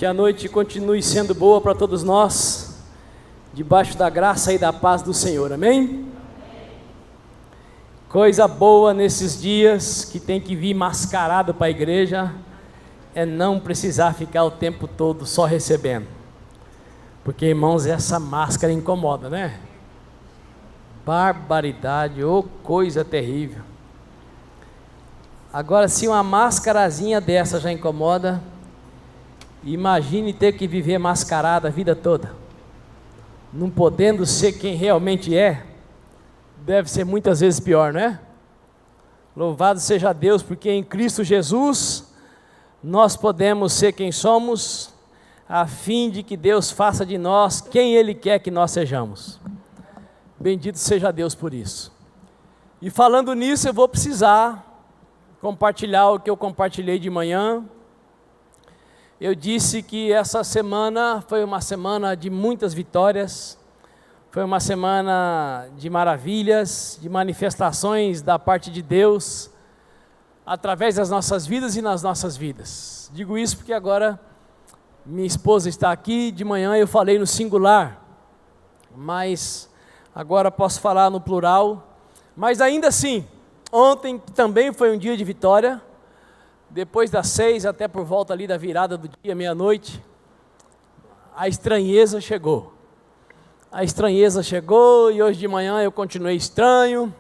Que a noite continue sendo boa para todos nós, debaixo da graça e da paz do Senhor, amém? Coisa boa nesses dias que tem que vir mascarado para a igreja é não precisar ficar o tempo todo só recebendo, porque, irmãos, essa máscara incomoda, né? Barbaridade, ô coisa terrível. Agora, se uma máscarazinha dessa já incomoda, imagine ter que viver mascarado a vida toda, não podendo ser quem realmente é. Deve ser muitas vezes pior, não é? Louvado seja Deus, porque em Cristo Jesus nós podemos ser quem somos, a fim de que Deus faça de nós quem Ele quer que nós sejamos. Bendito seja Deus por isso. E falando nisso, eu vou precisar compartilhar o que eu compartilhei de manhã. Eu disse que essa semana foi uma semana de muitas vitórias, foi uma semana de maravilhas, de manifestações da parte de Deus, através das nossas vidas e nas nossas vidas. Digo isso porque agora minha esposa está aqui, de manhã eu falei no singular, mas agora posso falar no plural. Mas ainda assim, ontem também foi um dia de vitória. Depois das 6, até por volta ali da virada do dia, meia-noite, a estranheza chegou. A estranheza chegou e hoje de manhã eu continuei estranho.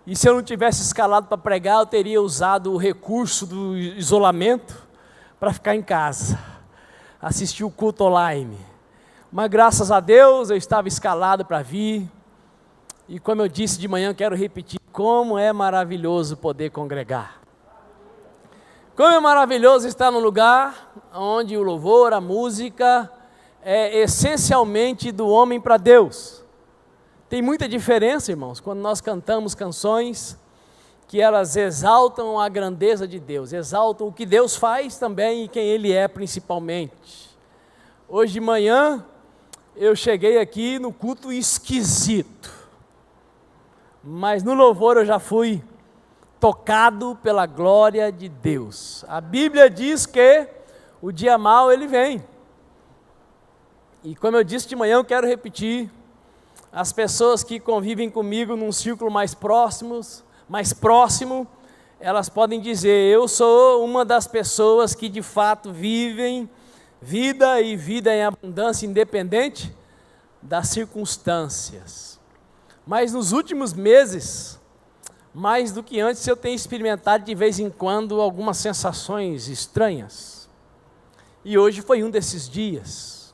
E se eu não tivesse escalado para pregar, eu teria usado o recurso do isolamento para ficar em casa, assistir o culto online. Mas graças a Deus eu estava escalado para vir. E como eu disse de manhã, quero repetir, como é maravilhoso poder congregar. Como é maravilhoso estar num lugar onde o louvor, a música é essencialmente do homem para Deus. Tem muita diferença, irmãos, quando nós cantamos canções que elas exaltam a grandeza de Deus, exaltam o que Deus faz também e quem Ele é principalmente. Hoje de manhã eu cheguei aqui no culto esquisito, mas no louvor eu já fui tocado pela glória de Deus. A Bíblia diz que o dia mau ele vem. E como eu disse de manhã, eu quero repetir, as pessoas que convivem comigo num círculo mais próximo, elas podem dizer, eu sou uma das pessoas que de fato vivem vida e vida em abundância, independente das circunstâncias. Mas nos últimos meses, mais do que antes, eu tenho experimentado de vez em quando algumas sensações estranhas. E hoje foi um desses dias.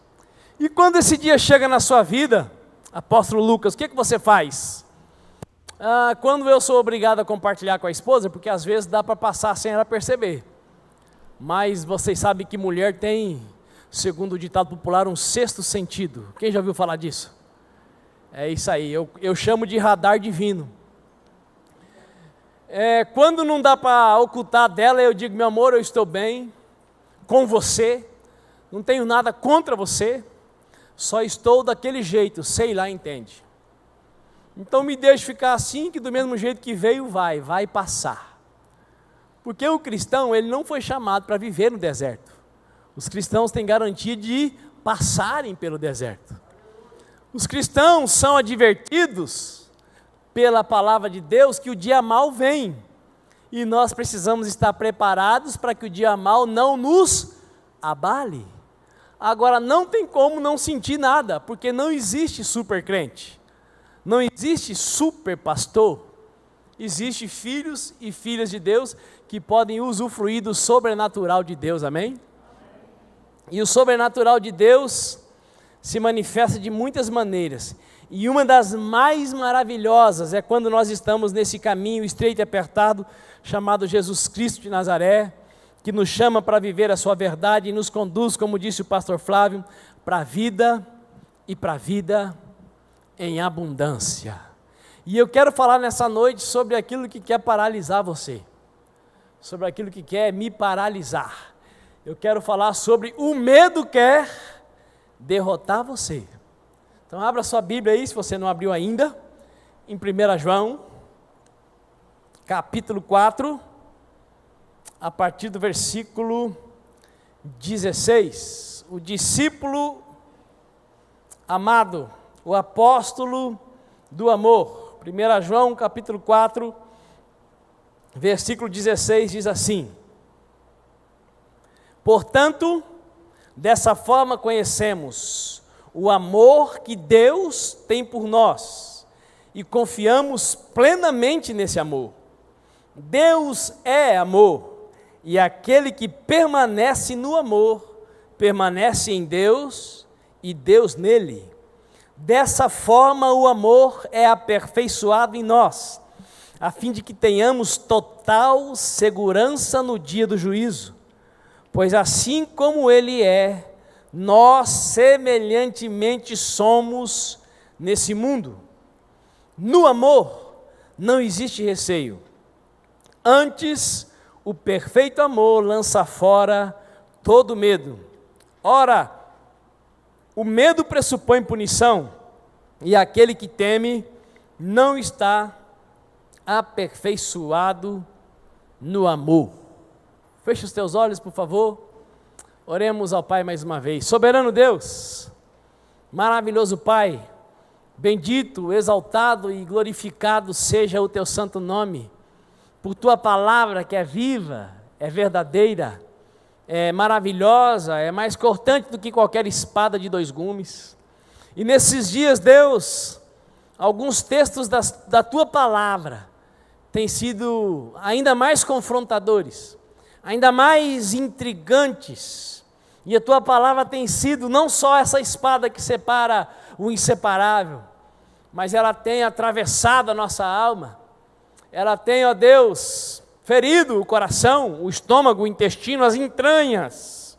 E quando esse dia chega na sua vida, apóstolo Lucas, o que você faz? Quando eu sou obrigado a compartilhar com a esposa, porque às vezes dá para passar sem ela perceber. Mas vocês sabem que mulher tem, segundo o ditado popular, um sexto sentido. Quem já ouviu falar disso? É isso aí, eu chamo de radar divino. Quando não dá para ocultar dela, eu digo, meu amor, eu estou bem com você, não tenho nada contra você, só estou daquele jeito, sei lá, entende? Então me deixe ficar assim, que do mesmo jeito que veio, vai passar. Porque o cristão, ele não foi chamado para viver no deserto. Os cristãos têm garantia de passarem pelo deserto. Os cristãos são advertidos pela palavra de Deus que o dia mau vem, e nós precisamos estar preparados para que o dia mau não nos abale. Agora, não tem como não sentir nada, porque não existe super crente, não existe super pastor, existe filhos e filhas de Deus que podem usufruir do sobrenatural de Deus, amém? E o sobrenatural de Deus se manifesta de muitas maneiras, e uma das mais maravilhosas é quando nós estamos nesse caminho estreito e apertado, chamado Jesus Cristo de Nazaré, que nos chama para viver a sua verdade e nos conduz, como disse o pastor Flávio, para a vida e para a vida em abundância. E eu quero falar nessa noite sobre aquilo que quer paralisar você, sobre aquilo que quer me paralisar. Eu quero falar sobre o medo que quer derrotar você. Então abra sua Bíblia aí, se você não abriu ainda, em 1 João, capítulo 4, a partir do versículo 16, o discípulo amado, o apóstolo do amor. 1 João capítulo 4, versículo 16 diz assim: portanto, dessa forma conhecemos o amor que Deus tem por nós e confiamos plenamente nesse amor. Deus é amor, e aquele que permanece no amor, permanece em Deus e Deus nele. Dessa forma o amor é aperfeiçoado em nós, a fim de que tenhamos total segurança no dia do juízo. Pois assim como Ele é, nós semelhantemente somos nesse mundo. No amor não existe receio. Antes, o perfeito amor lança fora todo medo. Ora, o medo pressupõe punição, e aquele que teme não está aperfeiçoado no amor. Feche os teus olhos, por favor. Oremos ao Pai mais uma vez. Soberano Deus, maravilhoso Pai, bendito, exaltado e glorificado seja o teu santo nome, por tua palavra que é viva, é verdadeira, é maravilhosa, é mais cortante do que qualquer espada de 2 gumes. E nesses dias, Deus, alguns textos da tua palavra têm sido ainda mais confrontadores, ainda mais intrigantes, e a tua palavra tem sido não só essa espada que separa o inseparável, mas ela tem atravessado a nossa alma, ela tem, ó Deus, ferido o coração, o estômago, o intestino, as entranhas,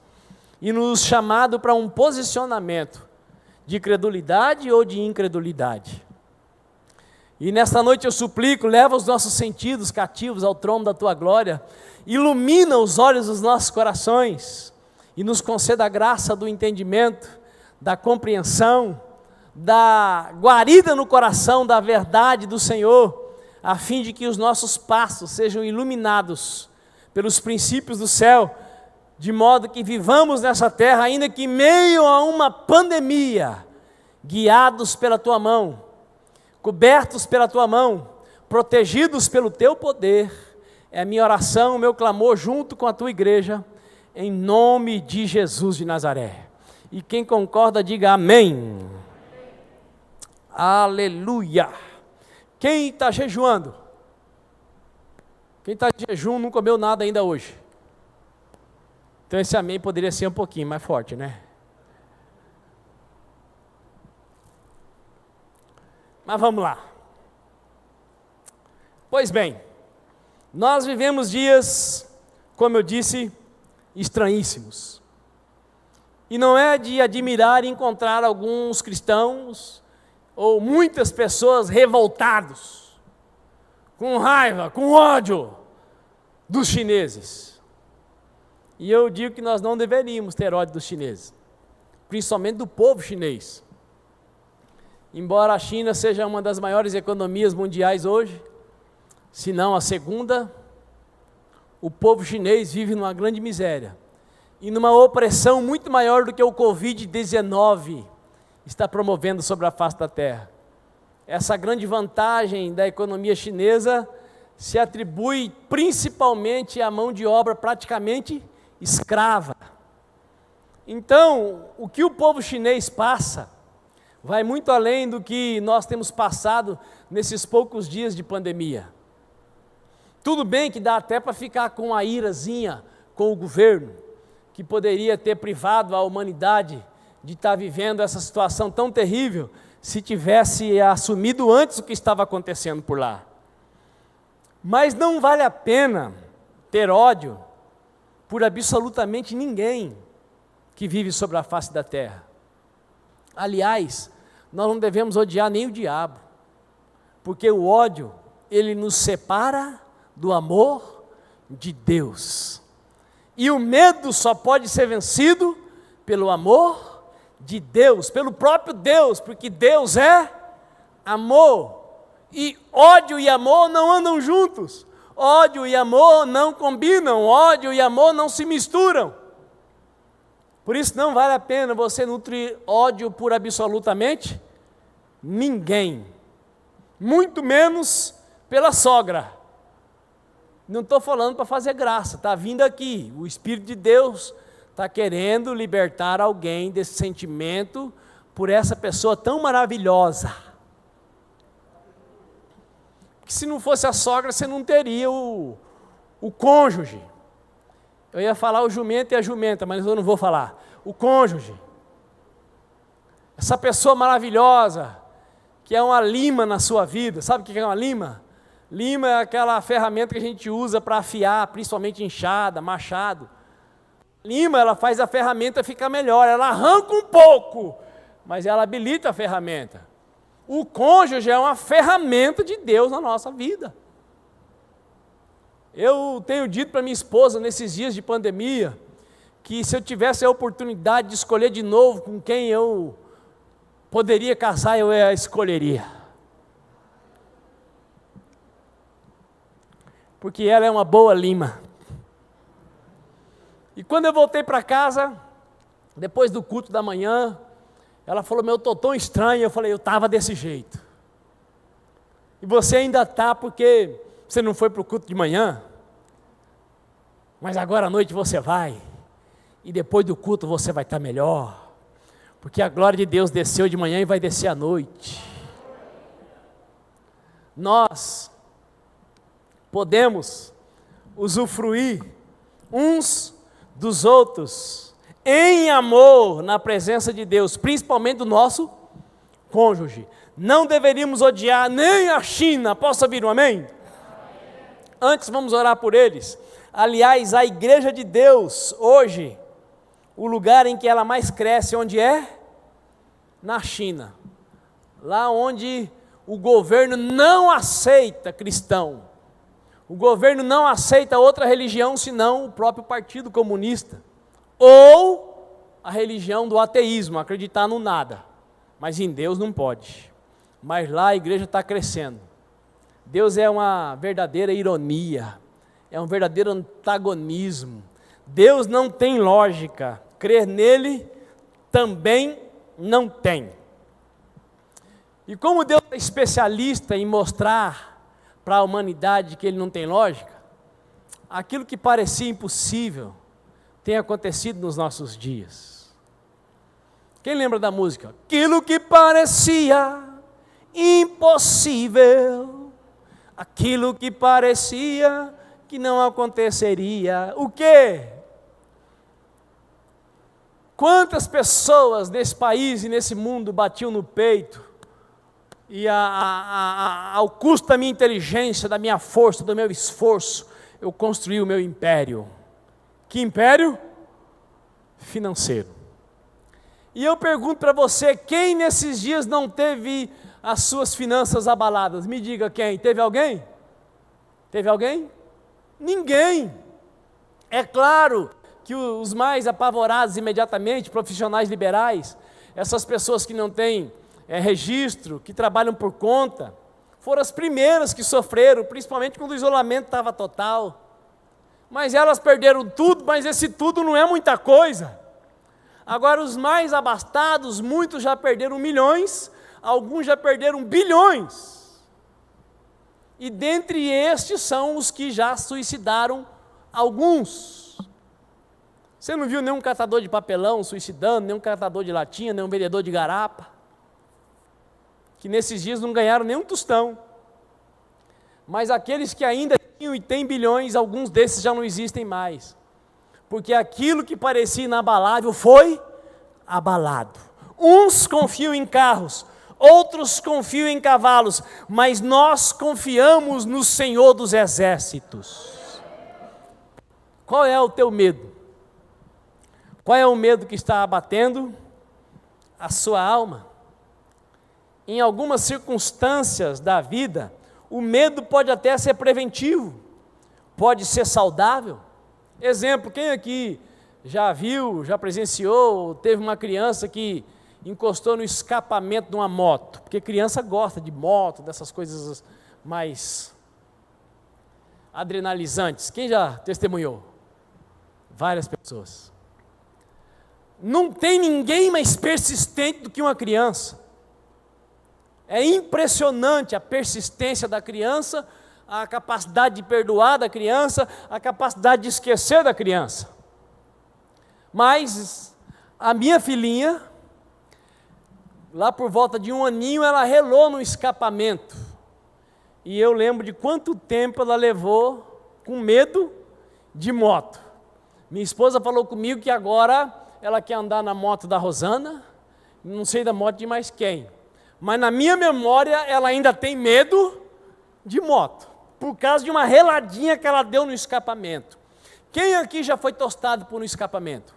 e nos chamado para um posicionamento de credulidade ou de incredulidade. E nesta noite eu suplico, leva os nossos sentidos cativos ao trono da tua glória, ilumina os olhos dos nossos corações e nos conceda a graça do entendimento, da compreensão, da guarida no coração da verdade do Senhor, a fim de que os nossos passos sejam iluminados pelos princípios do céu, de modo que vivamos nessa terra, ainda que em meio a uma pandemia, guiados pela tua mão, cobertos pela tua mão, protegidos pelo teu poder. É a minha oração, o meu clamor junto com a tua igreja, em nome de Jesus de Nazaré. E quem concorda, diga amém. Aleluia. Quem está jejuando? Quem está de jejum não comeu nada ainda hoje. Então esse amém poderia ser um pouquinho mais forte, né? Mas vamos lá. Pois bem, nós vivemos dias, como eu disse, estranhíssimos. E não é de admirar encontrar alguns cristãos ou muitas pessoas revoltados, com raiva, com ódio dos chineses. E eu digo que nós não deveríamos ter ódio dos chineses, principalmente do povo chinês. Embora a China seja uma das maiores economias mundiais hoje, se não a segunda, o povo chinês vive numa grande miséria e numa opressão muito maior do que o Covid-19 está promovendo sobre a face da terra. Essa grande vantagem da economia chinesa se atribui principalmente à mão de obra praticamente escrava. Então, o que o povo chinês passa vai muito além do que nós temos passado nesses poucos dias de pandemia. Tudo bem que dá até para ficar com a irazinha com o governo, que poderia ter privado a humanidade de estar vivendo essa situação tão terrível, se tivesse assumido antes o que estava acontecendo por lá. Mas não vale a pena ter ódio por absolutamente ninguém que vive sobre a face da terra. Aliás, nós não devemos odiar nem o diabo, porque o ódio, ele nos separa do amor de Deus. E o medo só pode ser vencido pelo amor de Deus, pelo próprio Deus, porque Deus é amor. E ódio e amor não andam juntos. Ódio e amor não combinam, ódio e amor não se misturam. Por isso não vale a pena você nutrir ódio por absolutamente ninguém, muito menos pela sogra. Não estou falando para fazer graça, está vindo aqui, o Espírito de Deus está querendo libertar alguém desse sentimento por essa pessoa tão maravilhosa. Que se não fosse a sogra, você não teria o cônjuge. Eu ia falar o jumento e a jumenta, mas eu não vou falar. O cônjuge. Essa pessoa maravilhosa, que é uma lima na sua vida. Sabe o que é uma lima? Lima é aquela ferramenta que a gente usa para afiar, principalmente enxada, machado. Lima, ela faz a ferramenta ficar melhor, ela arranca um pouco, mas ela habilita a ferramenta. O cônjuge é uma ferramenta de Deus na nossa vida. Eu tenho dito para minha esposa, nesses dias de pandemia, que se eu tivesse a oportunidade de escolher de novo com quem eu poderia casar, eu a escolheria. Porque ela é uma boa lima. E quando eu voltei para casa, depois do culto da manhã, ela falou, eu estou tão estranho. Eu falei, eu estava desse jeito. E você ainda está porque você não foi para o culto de manhã? Mas agora à noite você vai. E depois do culto você vai estar melhor. Porque a glória de Deus desceu de manhã e vai descer à noite. Nós podemos usufruir uns dos outros em amor na presença de Deus, principalmente do nosso cônjuge. Não deveríamos odiar nem a China. Posso ouvir um amém? Antes vamos orar por eles. Aliás, a igreja de Deus hoje, o lugar em que ela mais cresce, onde é? Na China. Lá onde o governo não aceita cristão. O governo não aceita outra religião senão o próprio Partido Comunista. Ou a religião do ateísmo, acreditar no nada. Mas em Deus não pode. Mas lá a igreja está crescendo. Deus é uma verdadeira ironia. É um verdadeiro antagonismo. Deus não tem lógica. Crer nele também não tem. E como Deus é especialista em mostrar para a humanidade que ele não tem lógica, aquilo que parecia impossível tem acontecido nos nossos dias. Quem lembra da música? Aquilo que parecia impossível, aquilo que parecia que não aconteceria. O quê? Quantas pessoas nesse país e nesse mundo batiam no peito e ao custo da minha inteligência, da minha força, do meu esforço, eu construí o meu império. Que império? Financeiro. E eu pergunto para você, quem nesses dias não teve as suas finanças abaladas? Me diga quem. Teve alguém? Teve alguém? Ninguém. É claro que os mais apavorados imediatamente, profissionais liberais, essas pessoas que não têm registro, que trabalham por conta, foram as primeiras que sofreram, principalmente quando o isolamento estava total. Mas elas perderam tudo, mas esse tudo não é muita coisa. Agora os mais abastados, muitos já perderam milhões, alguns já perderam bilhões. E dentre estes são os que já suicidaram alguns. Você não viu nenhum catador de papelão suicidando, nenhum catador de latinha, nenhum vendedor de garapa, que nesses dias não ganharam nem um tostão. Mas aqueles que ainda tinham e têm bilhões, alguns desses já não existem mais. Porque aquilo que parecia inabalável foi abalado. Uns confiam em carros, outros confiam em cavalos, mas nós confiamos no Senhor dos Exércitos. Qual é o teu medo? Qual é o medo que está abatendo a sua alma? Em algumas circunstâncias da vida, o medo pode até ser preventivo, pode ser saudável. Exemplo, quem aqui já viu, já presenciou, teve uma criança que encostou no escapamento de uma moto? Porque criança gosta de moto, dessas coisas mais adrenalizantes. Quem já testemunhou? Várias pessoas. Não tem ninguém mais persistente do que uma criança. É impressionante a persistência da criança, a capacidade de perdoar da criança, a capacidade de esquecer da criança. Mas a minha filhinha, lá por volta de 1 aninho, ela relou no escapamento. E eu lembro de quanto tempo ela levou com medo de moto. Minha esposa falou comigo que agora ela quer andar na moto da Rosana, não sei da moto de mais quem. Mas na minha memória ela ainda tem medo de moto, por causa de uma reladinha que ela deu no escapamento. Quem aqui já foi tostado por um escapamento?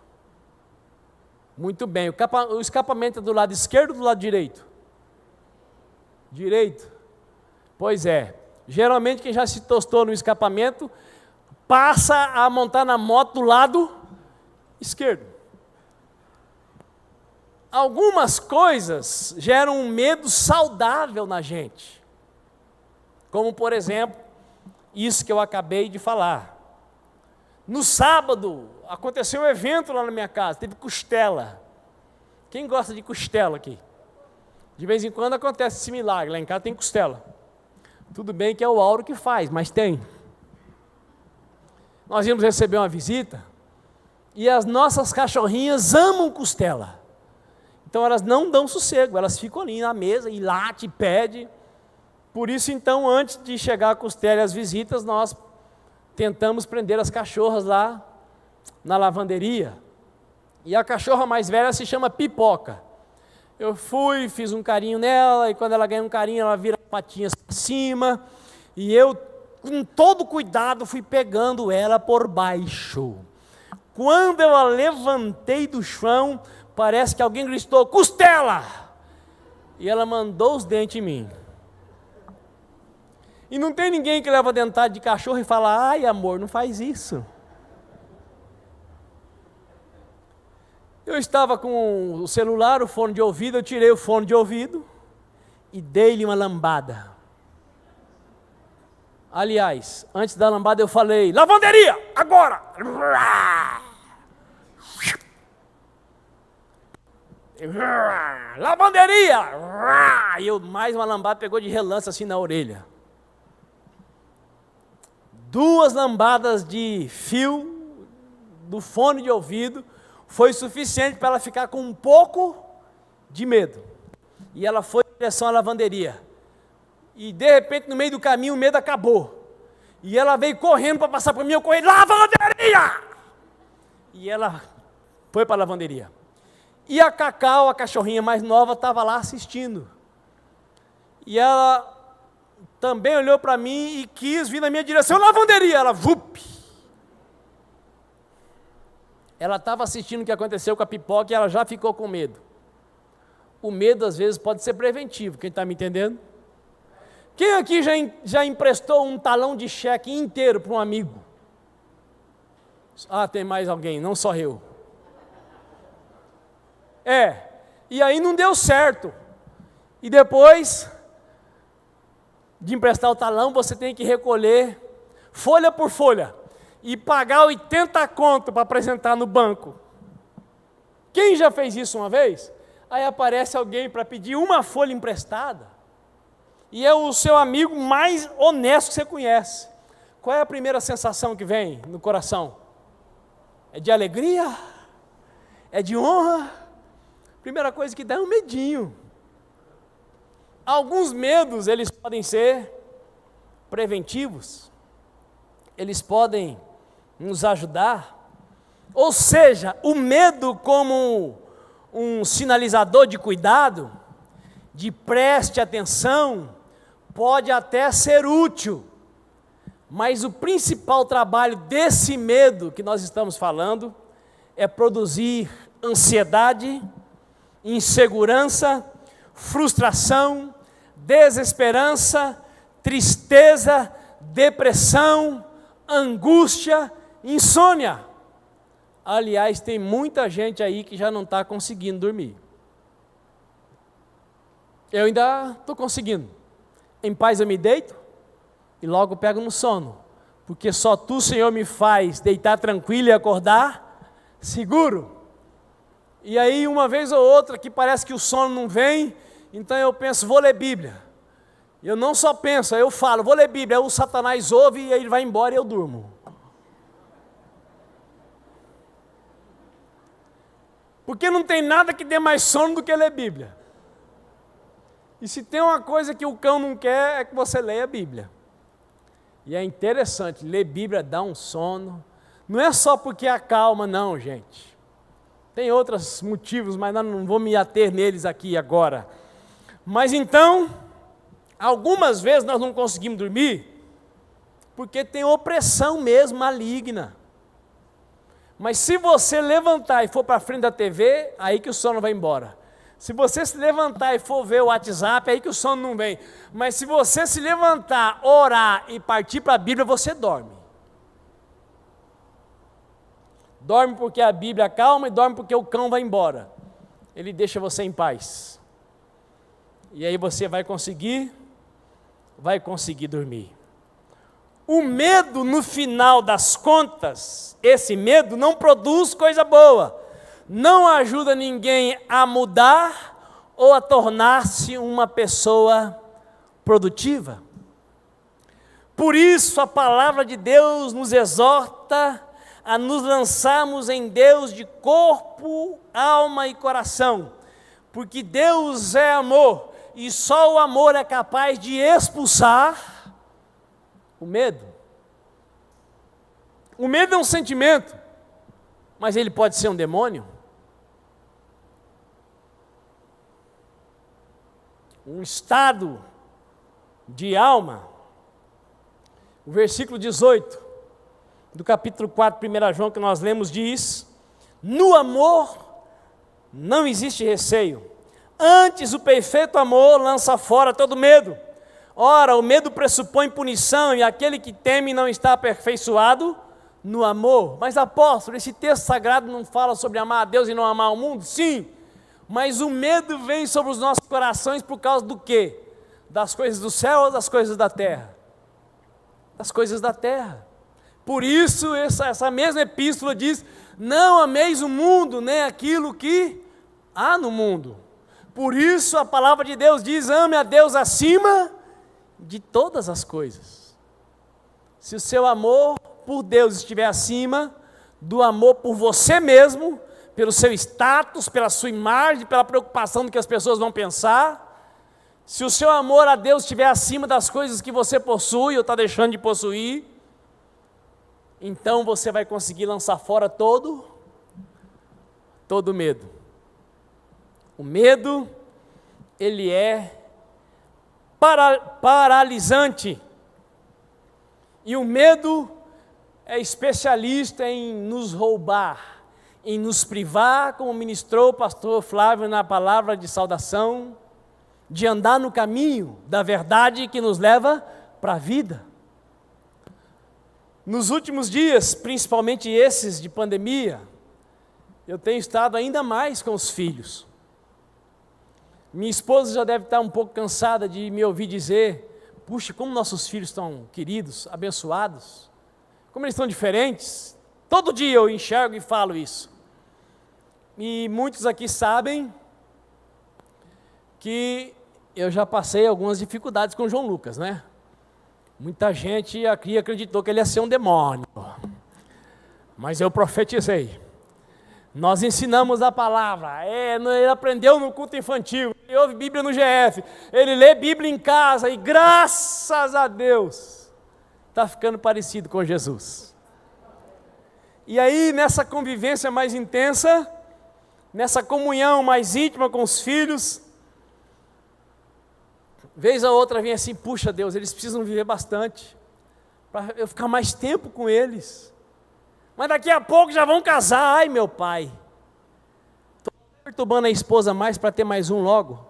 Muito bem, o escapamento é do lado esquerdo ou do lado direito? Direito? Pois é, geralmente quem já se tostou no escapamento, passa a montar na moto do lado esquerdo. Algumas coisas geram um medo saudável na gente, como por exemplo, isso que eu acabei de falar. No sábado, aconteceu um evento lá na minha casa, teve costela. Quem gosta de costela aqui? De vez em quando acontece esse milagre, lá em casa tem costela. Tudo bem que é o Auro que faz, mas tem. Nós íamos receber uma visita, e as nossas cachorrinhas amam costela. Então elas não dão sossego, elas ficam ali na mesa e late, pede. Por isso então, antes de chegar a costela e as visitas, nós tentamos prender as cachorras lá na lavanderia. E a cachorra mais velha se chama Pipoca. Eu fui, fiz um carinho nela, e quando ela ganha um carinho, ela vira patinhas para cima, e eu, com todo cuidado, fui pegando ela por baixo. Quando eu a levantei do chão, parece que alguém gritou, costela! E ela mandou os dentes em mim. E não tem ninguém que leva dentada de cachorro e fala, ai amor, não faz isso. Eu estava com o celular, o fone de ouvido, eu tirei o fone de ouvido e dei-lhe uma lambada. Aliás, antes da lambada eu falei, lavanderia, agora! Lavanderia! E eu, mais uma lambada, pegou de relance assim na orelha. 2 lambadas de fio do fone de ouvido foi suficiente para ela ficar com um pouco de medo. E ela foi em direção à lavanderia. E de repente, no meio do caminho, o medo acabou. E ela veio correndo para passar por mim, eu corri, lavanderia! E ela foi para a lavanderia. E a Cacau, a cachorrinha mais nova, estava lá assistindo. E ela também olhou para mim e quis vir na minha direção, lavanderia! Ela, vup! Ela estava assistindo o que aconteceu com a Pipoca e ela já ficou com medo. O medo, às vezes, pode ser preventivo, quem está me entendendo? Quem aqui já emprestou um talão de cheque inteiro para um amigo? Ah, tem mais alguém, não só eu. E aí não deu certo. E depois de emprestar o talão, você tem que recolher folha por folha e pagar 80 conto para apresentar no banco. Quem já fez isso uma vez? Aí aparece alguém para pedir uma folha emprestada e é o seu amigo mais honesto que você conhece. Qual é a primeira sensação que vem no coração? É de alegria? É de honra? Primeira coisa que dá é um medinho. Alguns medos, eles podem ser preventivos, eles podem nos ajudar, ou seja, o medo como um sinalizador de cuidado, de preste atenção, pode até ser útil, mas o principal trabalho desse medo que nós estamos falando é produzir ansiedade, insegurança, frustração, desesperança, tristeza, depressão, angústia, insônia. Aliás, tem muita gente aí que já não está conseguindo dormir. Eu ainda estou conseguindo. Em paz eu me deito e logo pego no sono, porque só Tu, Senhor, me faz deitar tranquilo e acordar seguro. E aí, uma vez ou outra, que parece que o sono não vem, então eu penso, vou ler Bíblia. Eu não só penso, eu falo, vou ler Bíblia. Aí o Satanás ouve e ele vai embora e eu durmo. Porque não tem nada que dê mais sono do que ler Bíblia. E se tem uma coisa que o cão não quer, é que você leia a Bíblia. E é interessante, ler Bíblia dá um sono. Não é só porque acalma, não, gente. Tem outros motivos, mas não vou me ater neles aqui agora. Mas então, algumas vezes nós não conseguimos dormir, porque tem opressão mesmo maligna. Mas se você levantar e for para frente da TV, aí que o sono vai embora. Se você se levantar e for ver o WhatsApp, aí que o sono não vem. Mas se você se levantar, orar e partir para a Bíblia, você dorme. Dorme porque a Bíblia acalma e dorme porque o cão vai embora. Ele deixa você em paz. E aí você vai conseguir dormir. O medo, no final das contas, esse medo não produz coisa boa. Não ajuda ninguém a mudar ou a tornar-se uma pessoa produtiva. Por isso a palavra de Deus nos exorta a nos lançarmos em Deus de corpo, alma e coração, porque Deus é amor e só o amor é capaz de expulsar o medo. O medo é um sentimento, mas ele pode ser um demônio. Um estado de alma. O versículo 18 do capítulo 4, 1 João, que nós lemos, diz: no amor não existe receio, antes o perfeito amor lança fora todo medo. Ora, o medo pressupõe punição, e aquele que teme não está aperfeiçoado no amor. Mas apóstolo, esse texto sagrado não fala sobre amar a Deus e não amar o mundo? Sim, mas o medo vem sobre os nossos corações por causa do quê? Das coisas do céu ou das coisas da terra? Das coisas da terra. Por isso essa mesma epístola diz: não ameis o mundo, nem aquilo que há no mundo. Por isso a palavra de Deus diz: ame a Deus acima de todas as coisas. Se o seu amor por Deus estiver acima do amor por você mesmo, pelo seu status, pela sua imagem, pela preocupação do que as pessoas vão pensar, se o seu amor a Deus estiver acima das coisas que você possui ou está deixando de possuir, então você vai conseguir lançar fora todo medo. O medo, ele é paralisante. E o medo é especialista em nos roubar, em nos privar, como ministrou o pastor Flávio na palavra de saudação, de andar no caminho da verdade que nos leva para a vida. Nos últimos dias, principalmente esses de pandemia, eu tenho estado ainda mais com os filhos. Minha esposa já deve estar um pouco cansada de me ouvir dizer: puxa, como nossos filhos estão queridos, abençoados, como eles estão diferentes. Todo dia eu enxergo e falo isso. E muitos aqui sabem que eu já passei algumas dificuldades com o João Lucas, né? Muita gente aqui acreditou que ele ia ser um demônio, mas eu profetizei. Nós ensinamos a palavra, ele aprendeu no culto infantil, ele ouve Bíblia no GF, ele lê Bíblia em casa e graças a Deus está ficando parecido com Jesus. E aí nessa convivência mais intensa, nessa comunhão mais íntima com os filhos, vez a outra vem assim: puxa Deus, eles precisam viver bastante, para eu ficar mais tempo com eles, mas daqui a pouco já vão casar. Ai meu pai, estou perturbando a esposa mais para ter mais um logo,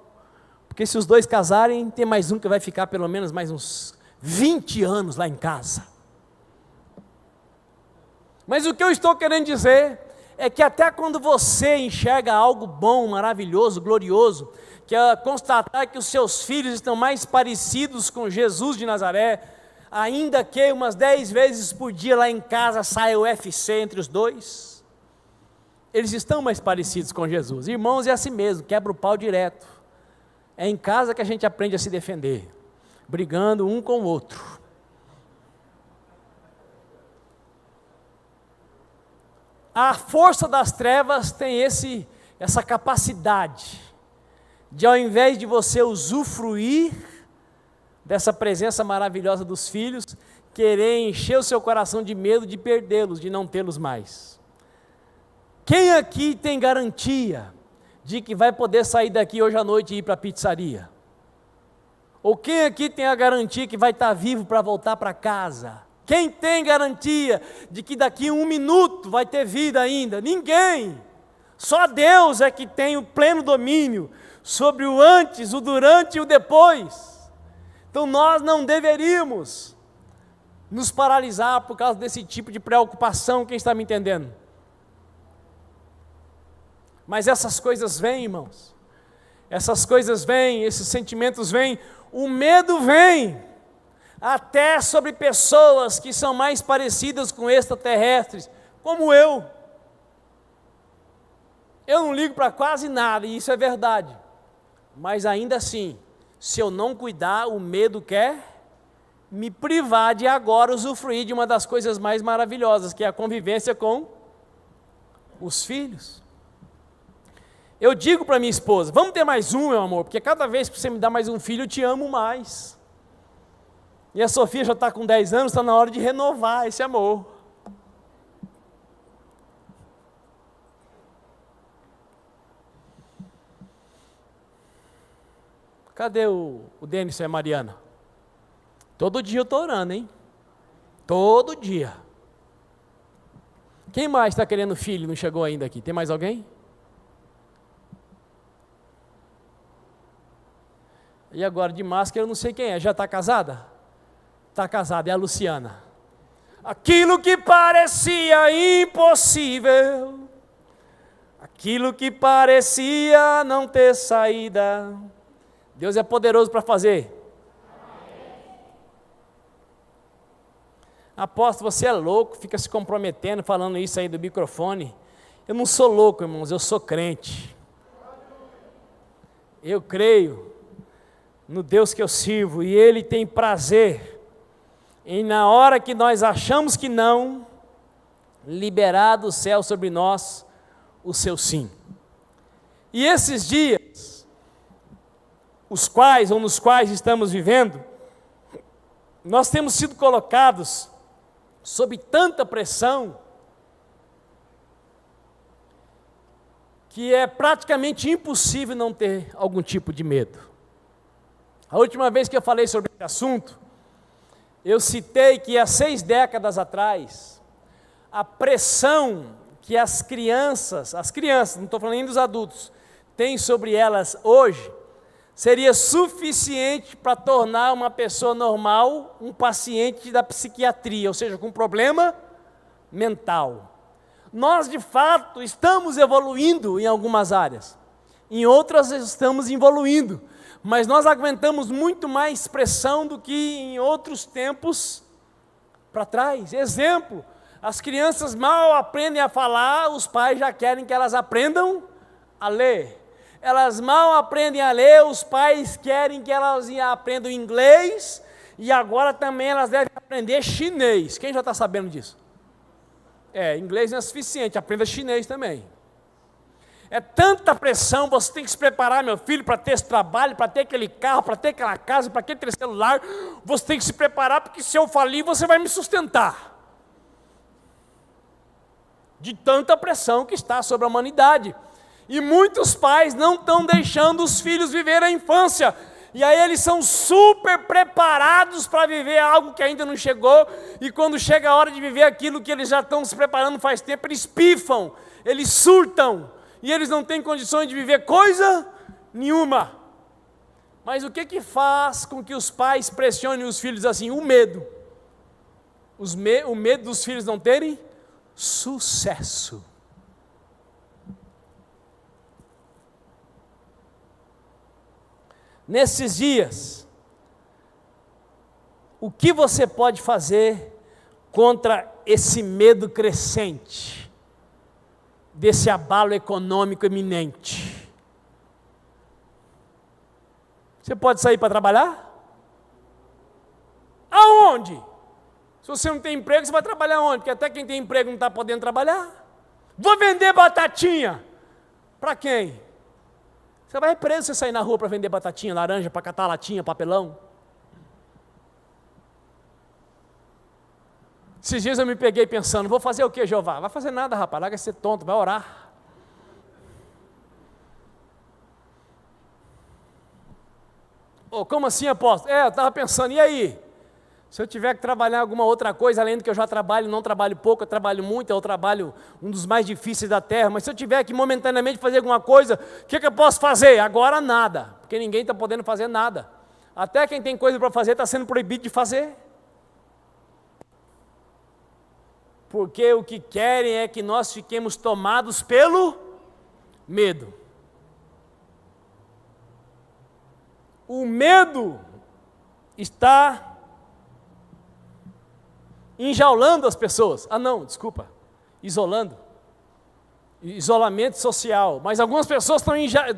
porque se os dois casarem, tem mais um que vai ficar pelo menos mais uns 20 anos lá em casa. Mas o que eu estou querendo dizer é que até quando você enxerga algo bom, maravilhoso, glorioso, que é constatar que os seus filhos estão mais parecidos com Jesus de Nazaré, ainda que umas 10 vezes por dia lá em casa saia o UFC entre os dois, eles estão mais parecidos com Jesus. Irmãos, é assim mesmo, quebra o pau direto. É em casa que a gente aprende a se defender, brigando um com o outro. A força das trevas tem essa capacidade de, ao invés de você usufruir dessa presença maravilhosa dos filhos, querer encher o seu coração de medo de perdê-los, de não tê-los mais. Quem aqui tem garantia de que vai poder sair daqui hoje à noite e ir para a pizzaria? Ou quem aqui tem a garantia que vai estar vivo para voltar para casa? Quem tem garantia de que daqui a 1 minuto vai ter vida ainda? Ninguém. Só Deus é que tem o pleno domínio sobre o antes, o durante e o depois. Então nós não deveríamos nos paralisar por causa desse tipo de preocupação. Quem está me entendendo? Mas essas coisas vêm, irmãos. Essas coisas vêm, esses sentimentos vêm, o medo vem, até sobre pessoas que são mais parecidas com extraterrestres, como eu. Eu não ligo para quase nada, e isso é verdade. Mas ainda assim, se eu não cuidar, o medo quer me privar de agora usufruir de uma das coisas mais maravilhosas, que é a convivência com os filhos. Eu digo para minha esposa, vamos ter mais um, meu amor, porque cada vez que você me dá mais um filho, eu te amo mais. E a Sofia já está com 10 anos, está na hora de renovar esse amor. Cadê o Denis e a Mariana? Todo dia eu estou orando, hein? Todo dia. Quem mais está querendo filho e não chegou ainda aqui? Tem mais alguém? E agora de máscara eu não sei quem é. Já está casada? Está casada, é a Luciana. Aquilo que parecia impossível, aquilo que parecia não ter saída, Deus é poderoso para fazer. Aposto, você é louco, fica se comprometendo, falando isso aí do microfone. Eu não sou louco, irmãos, eu sou crente. Eu creio no Deus que eu sirvo, e Ele tem prazer em, na hora que nós achamos que não, liberar do céu sobre nós o seu sim. E esses dias, os quais ou nos quais estamos vivendo, nós temos sido colocados sob tanta pressão, que é praticamente impossível não ter algum tipo de medo. A última vez que eu falei sobre esse assunto, eu citei que há 6 décadas atrás, a pressão que as crianças, não estou falando nem dos adultos, têm sobre elas hoje, seria suficiente para tornar uma pessoa normal um paciente da psiquiatria, ou seja, com problema mental. Nós, de fato, estamos evoluindo em algumas áreas, em outras estamos evoluindo, mas nós aguentamos muito mais pressão do que em outros tempos para trás. Exemplo, as crianças mal aprendem a falar, os pais já querem que elas aprendam a ler. Elas mal aprendem a ler, os pais querem que elas aprendam inglês, e agora também elas devem aprender chinês. Quem já está sabendo disso? Inglês não é suficiente, aprenda chinês também. É tanta pressão, você tem que se preparar, meu filho, para ter esse trabalho, para ter aquele carro, para ter aquela casa, para ter aquele celular. Você tem que se preparar, porque se eu falir, você vai me sustentar. De tanta pressão que está sobre a humanidade. E muitos pais não estão deixando os filhos viver a infância. E aí eles são super preparados para viver algo que ainda não chegou. E quando chega a hora de viver aquilo que eles já estão se preparando faz tempo, eles pifam, eles surtam. E eles não têm condições de viver coisa nenhuma. Mas o que faz com que os pais pressionem os filhos assim? O medo. O medo dos filhos não terem sucesso. Nesses dias, o que você pode fazer contra esse medo crescente? desse abalo econômico iminente. Você pode sair para trabalhar? Aonde? Se você não tem emprego, você vai trabalhar onde? Porque até quem tem emprego não está podendo trabalhar. Vou vender batatinha. Para quem? Você vai preso se você sair na rua para vender batatinha, laranja, para catar latinha, papelão. Esses dias eu me peguei pensando, vou fazer o que, Jeová? Vai fazer nada, rapaz, larga de ser tonto, vai orar. Oh, como assim, apóstolo? Eu estava pensando, e aí? Se eu tiver que trabalhar alguma outra coisa, além do que eu já trabalho, não trabalho pouco, eu trabalho muito, é o trabalho um dos mais difíceis da terra, mas se eu tiver que momentaneamente fazer alguma coisa, o que eu posso fazer? Agora nada, porque ninguém está podendo fazer nada. Até quem tem coisa para fazer está sendo proibido de fazer. Porque o que querem é que nós fiquemos tomados pelo medo. O medo está enjaulando as pessoas. Isolando. Isolamento social. Mas algumas pessoas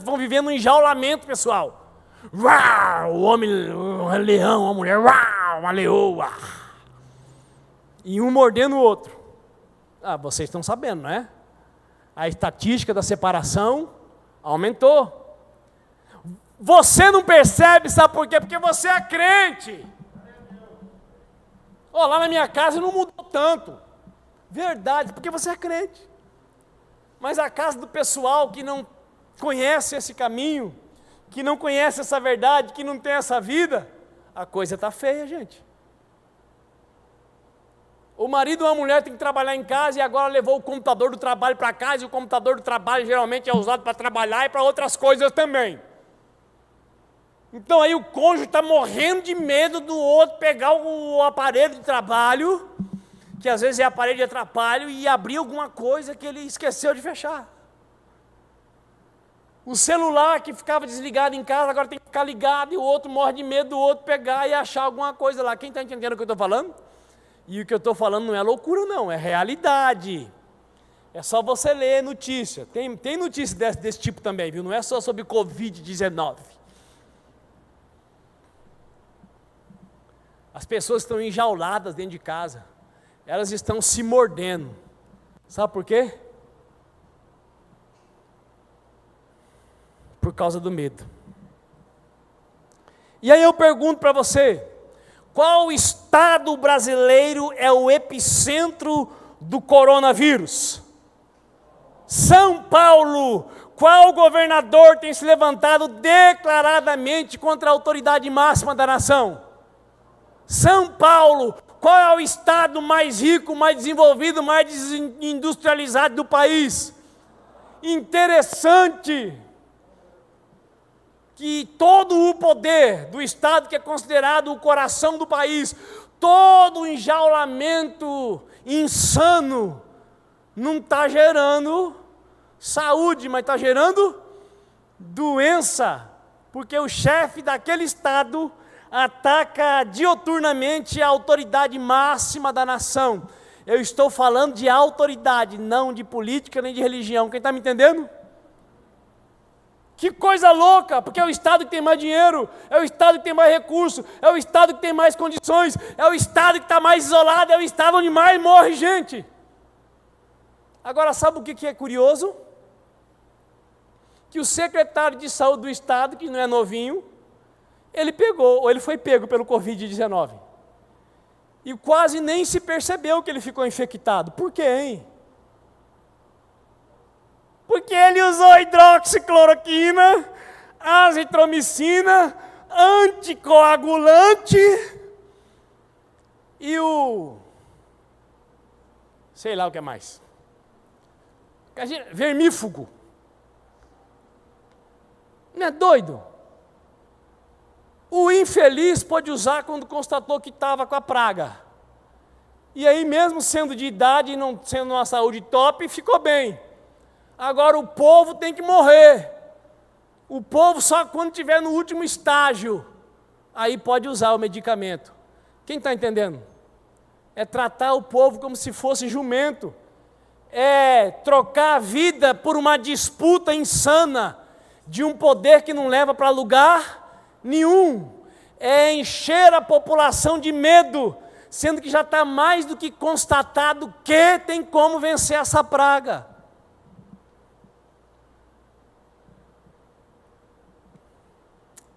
vão vivendo um enjaulamento pessoal. Uau, o homem, um leão, a mulher, uau, uma leoa. E um mordendo o outro. Vocês estão sabendo, não é? A estatística da separação aumentou. Você não percebe, sabe por quê? Porque você é crente. Lá na minha casa não mudou tanto. Verdade, porque você é crente. Mas a casa do pessoal que não conhece esse caminho, que não conhece essa verdade, que não tem essa vida, a coisa está feia, gente. O marido ou a mulher tem que trabalhar em casa e agora levou o computador do trabalho para casa, e o computador do trabalho geralmente é usado para trabalhar e para outras coisas também. Então aí o cônjuge está morrendo de medo do outro pegar o aparelho de trabalho, que às vezes é aparelho de atrapalho, e abrir alguma coisa que ele esqueceu de fechar. O celular que ficava desligado em casa, agora tem que ficar ligado, e o outro morre de medo do outro pegar e achar alguma coisa lá. Quem está entendendo o que eu estou falando? E o que eu estou falando não é loucura não, é realidade. É só você ler notícia. Tem notícia desse tipo também, viu? Não é só sobre Covid-19. As pessoas estão enjauladas dentro de casa. Elas estão se mordendo. Sabe por quê? Por causa do medo. E aí eu pergunto para você, qual estado brasileiro é o epicentro do coronavírus? São Paulo. Qual governador tem se levantado declaradamente contra a autoridade máxima da nação? São Paulo. Qual é o estado mais rico, mais desenvolvido, mais industrializado do país? Interessante que todo o poder do estado, que é considerado o coração do país, todo o enjaulamento insano, não está gerando saúde, mas está gerando doença, porque o chefe daquele estado ataca dioturnamente a autoridade máxima da nação. Eu estou falando de autoridade, não de política nem de religião. Quem está me entendendo? Que coisa louca, porque é o estado que tem mais dinheiro, é o estado que tem mais recurso, é o estado que tem mais condições, é o estado que está mais isolado, é o estado onde mais morre gente. Agora, sabe o que é curioso? Que o secretário de saúde do estado, que não é novinho, ele foi pego pelo Covid-19. E quase nem se percebeu que ele ficou infectado. Por quê, hein? Porque ele usou hidroxicloroquina, azitromicina, anticoagulante e sei lá o que é mais. Vermífugo. Não é doido? O infeliz pôde usar quando constatou que estava com a praga. E aí, mesmo sendo de idade e não sendo uma saúde top, ficou bem. Agora o povo tem que morrer. O povo só quando estiver no último estágio, aí pode usar o medicamento. Quem está entendendo? É tratar o povo como se fosse jumento. é trocar a vida por uma disputa insana de um poder que não leva para lugar nenhum. É encher a população de medo, sendo que já está mais do que constatado que tem como vencer essa praga.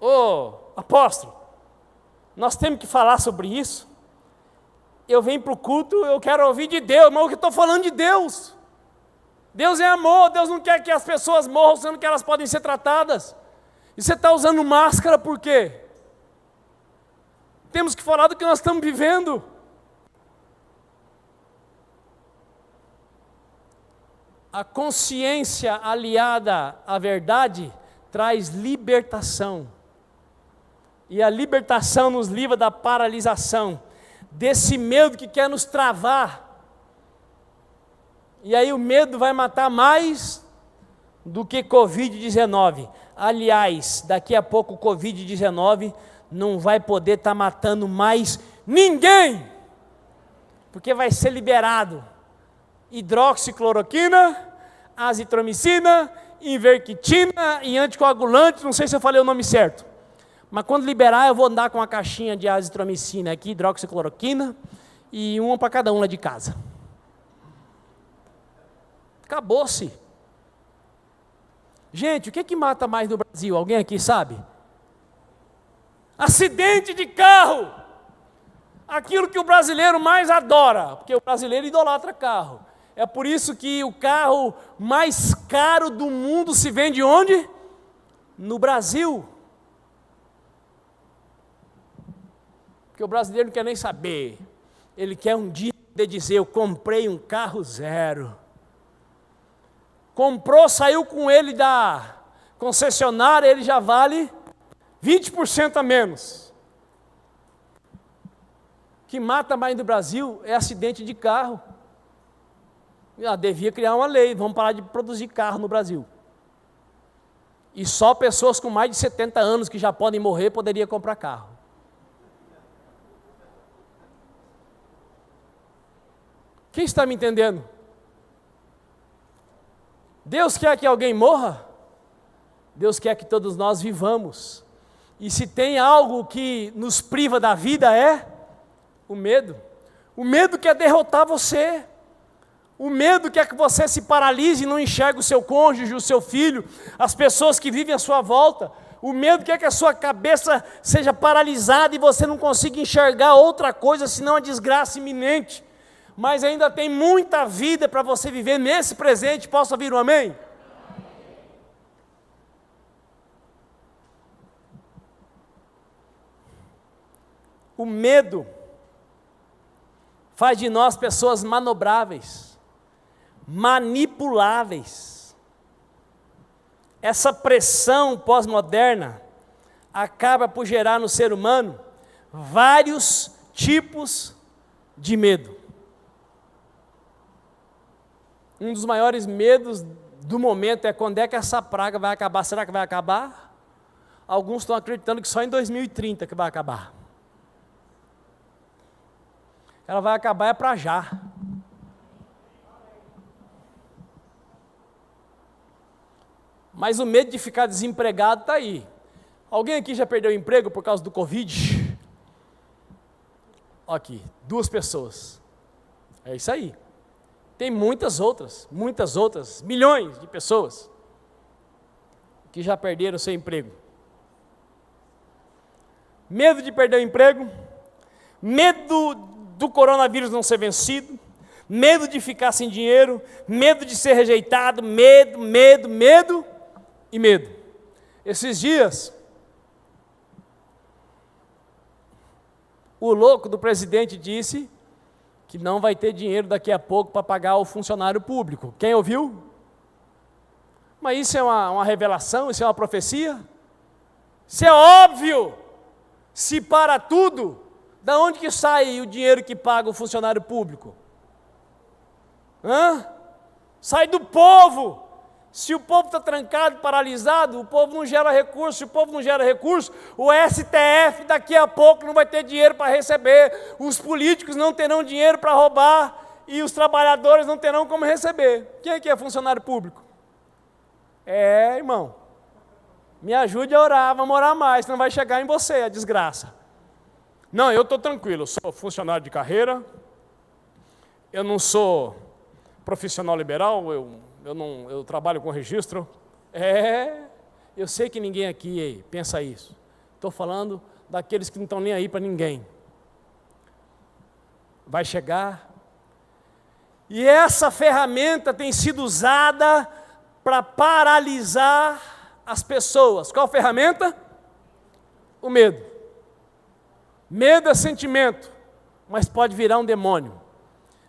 Ô, apóstolo, nós temos que falar sobre isso. Eu venho para o culto, eu quero ouvir de Deus, mas eu estou falando de Deus. Deus é amor, Deus não quer que as pessoas morram, sendo que elas podem ser tratadas. E você está usando máscara por quê? Temos que falar do que nós estamos vivendo. A consciência aliada à verdade traz libertação. E a libertação nos livra da paralisação, desse medo que quer nos travar. E aí o medo vai matar mais do que Covid-19. Aliás, daqui a pouco o Covid-19 não vai poder estar matando mais ninguém, porque vai ser liberado hidroxicloroquina, azitromicina, ivermectina e anticoagulante, não sei se eu falei o nome certo, mas quando liberar eu vou andar com uma caixinha de azitromicina aqui, hidroxicloroquina, e uma para cada um lá de casa. Acabou-se. Gente, o que mata mais no Brasil? Alguém aqui sabe? Acidente de carro. Aquilo que o brasileiro mais adora, porque o brasileiro idolatra carro. É por isso que o carro mais caro do mundo se vende onde? No Brasil. Porque o brasileiro não quer nem saber. Ele quer um dia poder dizer, eu comprei um carro zero. Comprou, saiu com ele da concessionária, ele já vale 20% a menos. O que mata mais no Brasil é acidente de carro. Devia criar uma lei, vamos parar de produzir carro no Brasil. E só pessoas com mais de 70 anos que já podem morrer poderiam comprar carro. Quem está me entendendo? Deus quer que alguém morra? Deus quer que todos nós vivamos. E se tem algo que nos priva da vida é o medo. O medo quer derrotar você. O medo quer que você se paralise e não enxergue o seu cônjuge, o seu filho, as pessoas que vivem à sua volta. O medo quer que a sua cabeça seja paralisada e você não consiga enxergar outra coisa senão a desgraça iminente. Mas ainda tem muita vida para você viver nesse presente. Posso ouvir um amém? O medo faz de nós pessoas manobráveis, manipuláveis. Essa pressão pós-moderna acaba por gerar no ser humano vários tipos de medo. Um dos maiores medos do momento é quando é que essa praga vai acabar. Será que vai acabar? Alguns estão acreditando que só em 2030 que vai acabar. Ela vai acabar é para já. Mas o medo de ficar desempregado está aí. Alguém aqui já perdeu o emprego por causa do Covid? Aqui, 2 pessoas. É isso aí. Tem muitas outras, milhões de pessoas que já perderam o seu emprego. Medo de perder o emprego, medo do coronavírus não ser vencido, medo de ficar sem dinheiro, medo de ser rejeitado, medo e medo. Esses dias, o louco do presidente disse que não vai ter dinheiro daqui a pouco para pagar o funcionário público. Quem ouviu? Mas isso é uma revelação, isso é uma profecia? Isso é óbvio! Se para tudo, da onde que sai o dinheiro que paga o funcionário público? Sai do povo! Se o povo está trancado, paralisado, o povo não gera recurso. Se o povo não gera recurso, o STF daqui a pouco não vai ter dinheiro para receber. Os políticos não terão dinheiro para roubar. e os trabalhadores não terão como receber. Quem aqui é funcionário público? Irmão, me ajude a orar, vamos orar mais, senão vai chegar em você a desgraça. Não, eu estou tranquilo, eu sou funcionário de carreira, eu não sou profissional liberal, eu trabalho com registro. Eu sei que ninguém aqui pensa isso. Estou falando daqueles que não estão nem aí para ninguém. Vai chegar, e essa ferramenta tem sido usada para paralisar as pessoas. Qual ferramenta? O medo. Medo é sentimento, mas pode virar um demônio.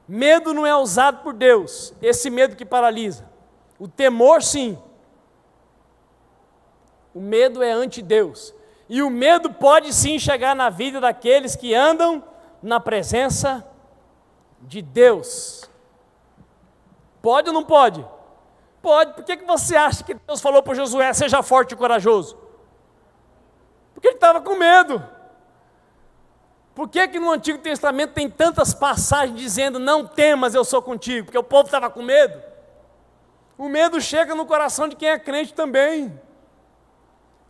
Medo não é usado por Deus, esse medo que paralisa. O temor, sim. O medo é anti-Deus. E o medo pode sim chegar na vida daqueles que andam na presença de Deus. Pode ou não pode? Pode. Por que você acha que Deus falou para Josué, seja forte e corajoso? Porque ele estava com medo. Por que no Antigo Testamento tem tantas passagens dizendo, não temas, eu sou contigo? Porque o povo estava com medo. O medo chega no coração de quem é crente também.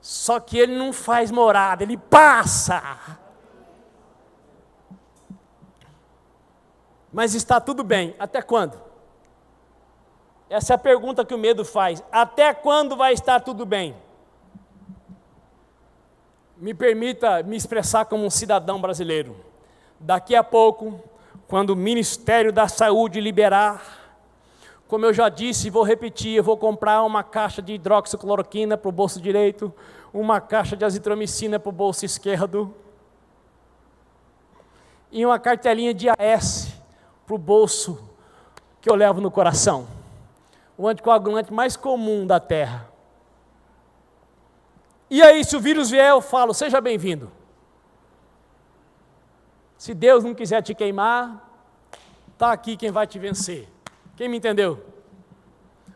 Só que ele não faz morada, ele passa. Mas está tudo bem, até quando? Essa é a pergunta que o medo faz. Até quando vai estar tudo bem? Me permita me expressar como um cidadão brasileiro. Daqui a pouco, quando o Ministério da Saúde liberar, como eu já disse e vou repetir, eu vou comprar uma caixa de hidroxicloroquina para o bolso direito, uma caixa de azitromicina para o bolso esquerdo, e uma cartelinha de AS para o bolso que eu levo no coração. O anticoagulante mais comum da Terra. E aí, se o vírus vier, eu falo, seja bem-vindo. Se Deus não quiser te queimar, está aqui quem vai te vencer. Quem me entendeu?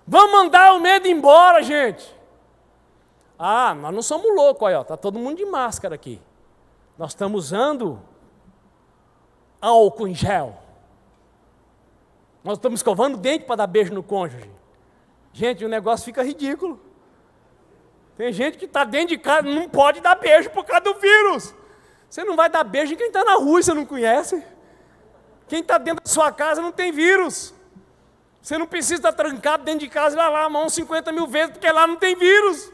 Vamos mandar o medo embora, gente. Nós não somos loucos, olha, está todo mundo de máscara aqui. Nós estamos usando álcool em gel. Nós estamos escovando o dente para dar beijo no cônjuge. Gente, o negócio fica ridículo. Tem gente que está dentro de casa, não pode dar beijo por causa do vírus. Você não vai dar beijo em quem está na rua e você não conhece. Quem está dentro da sua casa não tem vírus. Você não precisa estar trancado dentro de casa e lavar a mão 50 mil vezes, porque lá não tem vírus.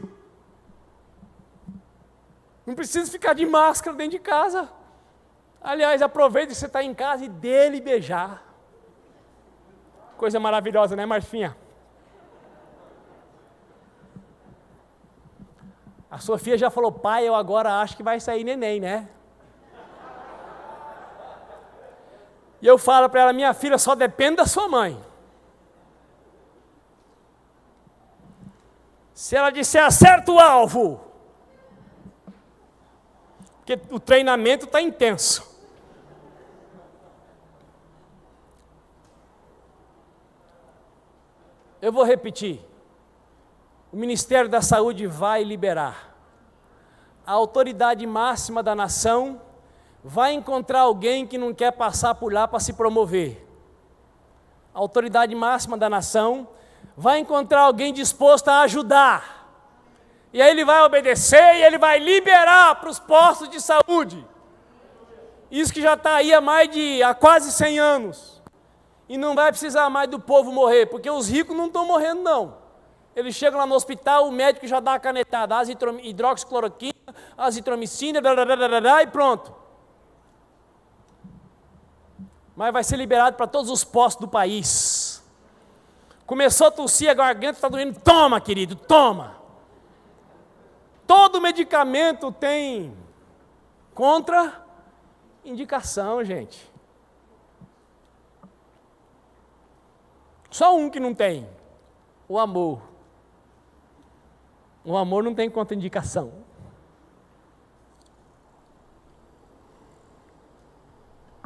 Não precisa ficar de máscara dentro de casa. Aliás, aproveite que você está em casa e dê-lhe beijar. Coisa maravilhosa, né, Marfinha? A Sofia já falou, pai, eu agora acho que vai sair neném, né? E eu falo para ela, minha filha, só depende da sua mãe. Se ela disser, acerta o alvo. Porque o treinamento está intenso. Eu vou repetir. O Ministério da Saúde vai liberar. A autoridade máxima da nação vai encontrar alguém que não quer passar por lá para se promover. A autoridade máxima da nação vai encontrar alguém disposto a ajudar. E aí ele vai obedecer e ele vai liberar para os postos de saúde. Isso que já está aí há quase 100 anos. E não vai precisar mais do povo morrer, porque os ricos não estão morrendo não. Eles chegam lá no hospital, o médico já dá a canetada, hidroxicloroquina, azitromicina, e pronto. Mas vai ser liberado para todos os postos do país. Começou a tossir, a garganta está doendo, toma, querido, toma. Todo medicamento tem contraindicação, gente. Só um que não tem, o amor. O amor não tem contraindicação.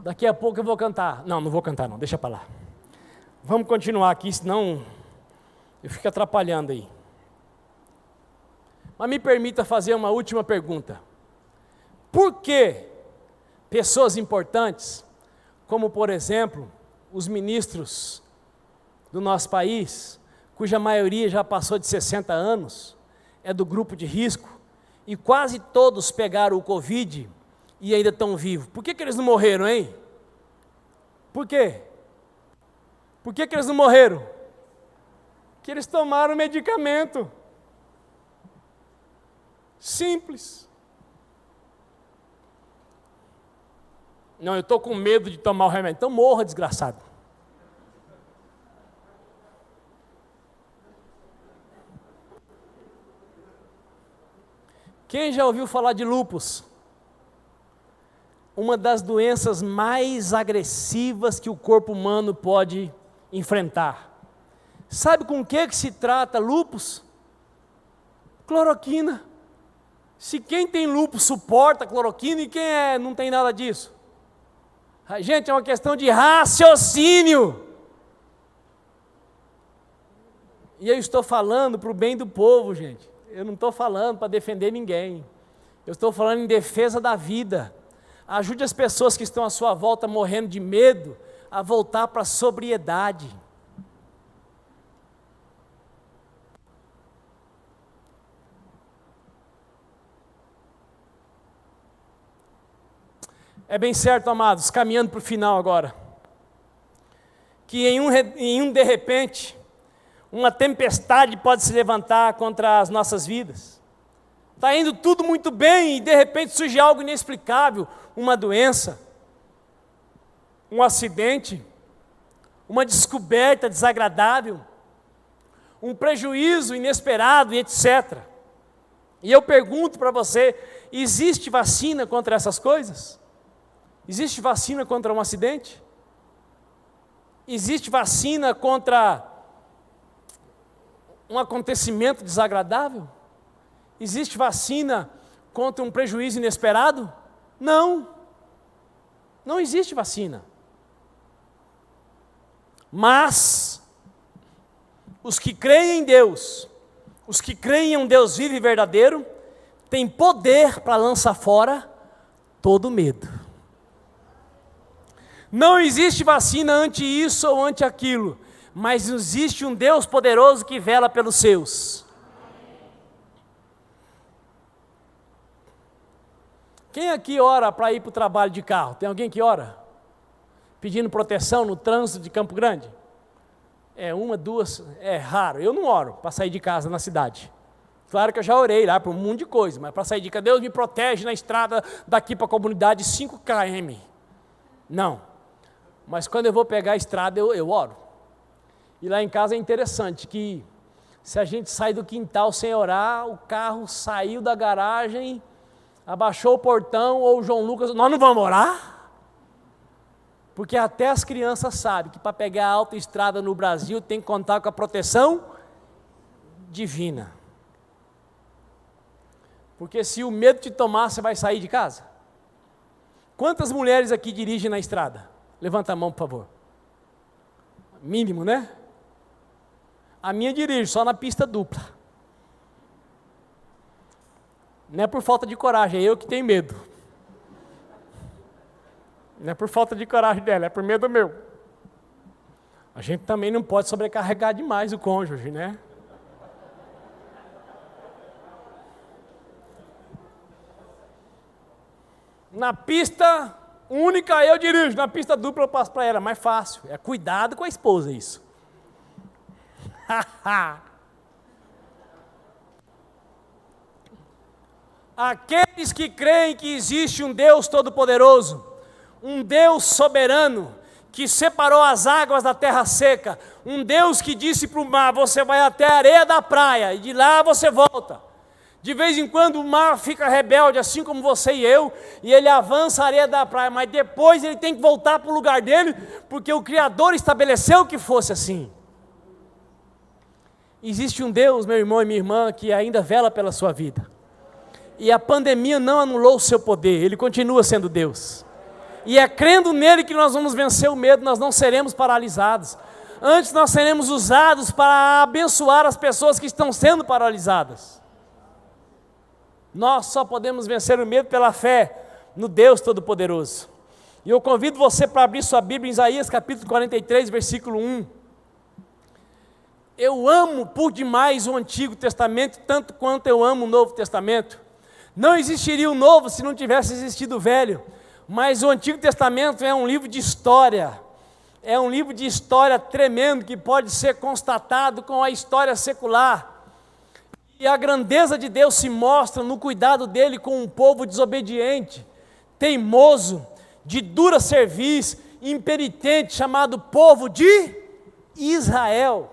Daqui a pouco eu vou cantar. Não vou cantar não, deixa para lá. Vamos continuar aqui, senão eu fico atrapalhando aí. Mas me permita fazer uma última pergunta. Por que pessoas importantes, como por exemplo, os ministros do nosso país, cuja maioria já passou de 60 anos, é do grupo de risco, e quase todos pegaram o Covid e ainda estão vivos. Por que eles não morreram, hein? Por quê? Por que eles não morreram? Que eles tomaram medicamento. Simples. Não, eu estou com medo de tomar o remédio. Então morra, desgraçado. Quem já ouviu falar de lúpus? Uma das doenças mais agressivas que o corpo humano pode enfrentar. Sabe com o que se trata lúpus? Cloroquina. Se quem tem lúpus suporta cloroquina, e quem não tem nada disso? Gente, é uma questão de raciocínio. E eu estou falando para o bem do povo, gente. Eu não estou falando para defender ninguém. Eu estou falando em defesa da vida. Ajude as pessoas que estão à sua volta morrendo de medo a voltar para a sobriedade. É bem certo, amados, caminhando para o final agora, que em um de repente, uma tempestade pode se levantar contra as nossas vidas. Está indo tudo muito bem e de repente surge algo inexplicável, uma doença, um acidente, uma descoberta desagradável, um prejuízo inesperado e etc. E eu pergunto para você, existe vacina contra essas coisas? Existe vacina contra um acidente? Existe vacina contra um acontecimento desagradável? Existe vacina contra um prejuízo inesperado? Não. Não existe vacina. Mas os que creem em Deus, os que creem em um Deus vivo e verdadeiro, têm poder para lançar fora todo medo. Não existe vacina ante isso ou ante aquilo, mas existe um Deus poderoso que vela pelos seus. Quem aqui ora para ir para o trabalho de carro? Tem alguém que ora? Pedindo proteção no trânsito de Campo Grande? Uma, duas, é raro. Eu não oro para sair de casa na cidade. Claro que eu já orei lá para um monte de coisa, mas para sair de casa, Deus me protege na estrada daqui para a comunidade 5 km. Não. Mas quando eu vou pegar a estrada, eu oro. E lá em casa é interessante que se a gente sai do quintal sem orar, o carro saiu da garagem, abaixou o portão, ou o João Lucas, nós não vamos orar? Porque até as crianças sabem que para pegar a autoestrada no Brasil tem que contar com a proteção divina. Porque se o medo te tomar, você vai sair de casa? Quantas mulheres aqui dirigem na estrada? Levanta a mão, por favor. Mínimo, né? A minha dirige só na pista dupla. Não é por falta de coragem, é eu que tenho medo. Não é por falta de coragem dela, é por medo meu. A gente também não pode sobrecarregar demais o cônjuge, né? Na pista única eu dirijo, na pista dupla eu passo para ela, mais fácil. É cuidado com a esposa isso. Aqueles que creem que existe um Deus todo-poderoso, um Deus soberano, que separou as águas da terra seca, um Deus que disse para o mar, você vai até a areia da praia, e de lá você volta. De vez em quando o mar fica rebelde, assim como você e eu, e ele avança a areia da praia, mas depois ele tem que voltar para o lugar dele, porque o Criador estabeleceu que fosse assim. Existe um Deus, meu irmão e minha irmã, que ainda vela pela sua vida. E a pandemia não anulou o seu poder, ele continua sendo Deus. E é crendo nele que nós vamos vencer o medo, nós não seremos paralisados. Antes nós seremos usados para abençoar as pessoas que estão sendo paralisadas. Nós só podemos vencer o medo pela fé no Deus Todo-Poderoso. E eu convido você para abrir sua Bíblia em Isaías capítulo 43, versículo 1. Eu amo por demais o Antigo Testamento, tanto quanto eu amo o Novo Testamento. Não existiria o Novo se não tivesse existido o Velho. Mas o Antigo Testamento é um livro de história. É um livro de história tremendo que pode ser constatado com a história secular. E a grandeza de Deus se mostra no cuidado dele com um povo desobediente, teimoso, de dura cerviz, impenitente, chamado povo de Israel.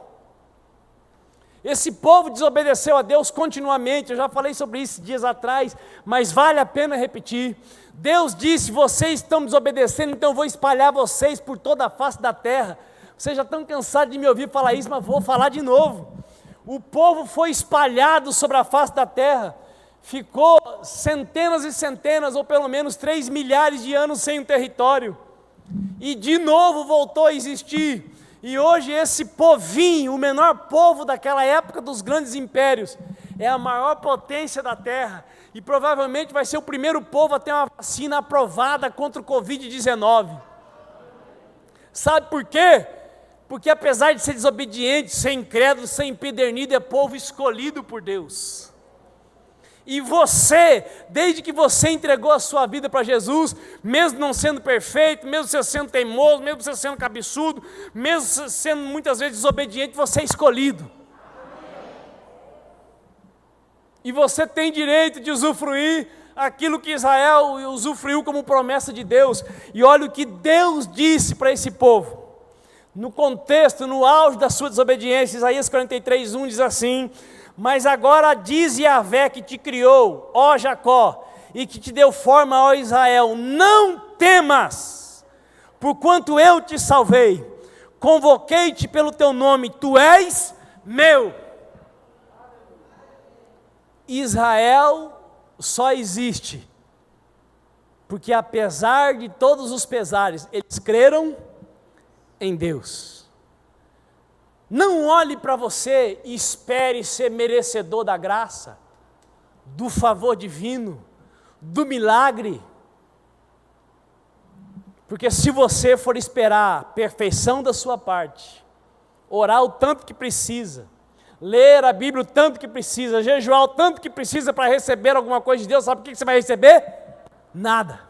Esse povo desobedeceu a Deus continuamente, eu já falei sobre isso dias atrás, mas vale a pena repetir. Deus disse: vocês estão desobedecendo, então eu vou espalhar vocês por toda a face da terra. Vocês já estão cansados de me ouvir falar isso, mas vou falar de novo. O povo foi espalhado sobre a face da terra, ficou centenas e centenas, ou pelo menos 3 milhares de anos sem um território, e de novo voltou a existir. E hoje esse povinho, o menor povo daquela época dos grandes impérios, é a maior potência da terra, e provavelmente vai ser o primeiro povo a ter uma vacina aprovada contra o Covid-19. Sabe por quê? Porque apesar de ser desobediente, ser incrédulo, ser empedernido, é povo escolhido por Deus. E você, desde que você entregou a sua vida para Jesus, mesmo não sendo perfeito, mesmo você sendo teimoso, mesmo você sendo cabeçudo, mesmo sendo muitas vezes desobediente, você é escolhido. E você tem direito de usufruir aquilo que Israel usufruiu como promessa de Deus. E olha o que Deus disse para esse povo. No contexto, no auge da sua desobediência, Isaías 43, 1 diz assim: mas agora diz Yahvé que te criou, ó Jacó, e que te deu forma, ó Israel, não temas, porquanto eu te salvei, convoquei-te pelo teu nome, tu és meu. Israel só existe porque, apesar de todos os pesares, eles creram em Deus. Não olhe para você e espere ser merecedor da graça, do favor divino, do milagre. Porque se você for esperar a perfeição da sua parte, orar o tanto que precisa, ler a Bíblia o tanto que precisa, jejuar o tanto que precisa para receber alguma coisa de Deus, sabe o que você vai receber? Nada.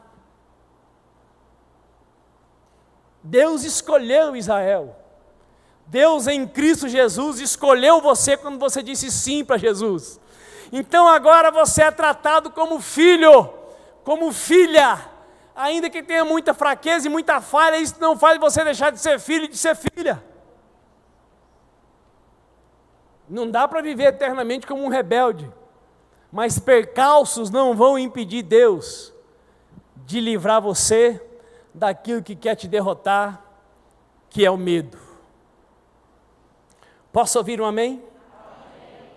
Deus escolheu Israel. Deus em Cristo Jesus escolheu você quando você disse sim para Jesus. Então agora você é tratado como filho, como filha. Ainda que tenha muita fraqueza e muita falha, isso não faz você deixar de ser filho e de ser filha. Não dá para viver eternamente como um rebelde, mas percalços não vão impedir Deus de livrar você daquilo que quer te derrotar, que é o medo. Posso ouvir um amém? Amém.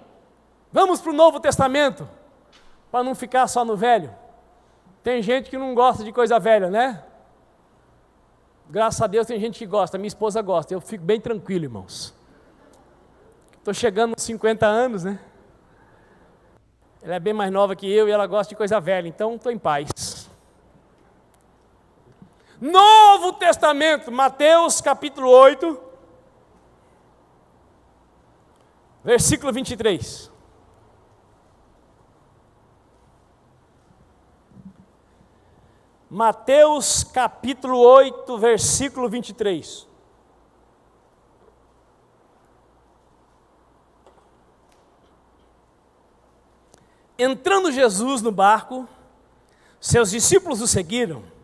Vamos para o Novo Testamento, para não ficar só no Velho. Tem gente que não gosta de coisa velha, né? Graças a Deus tem gente que gosta, minha esposa gosta, eu fico bem tranquilo, irmãos. Estou chegando nos 50 anos, né? Ela é bem mais nova que eu e ela gosta de coisa velha, então estou em paz. Novo Testamento, Mateus capítulo 8, versículo 23. Mateus capítulo 8, versículo 23. Entrando Jesus no barco, seus discípulos o seguiram.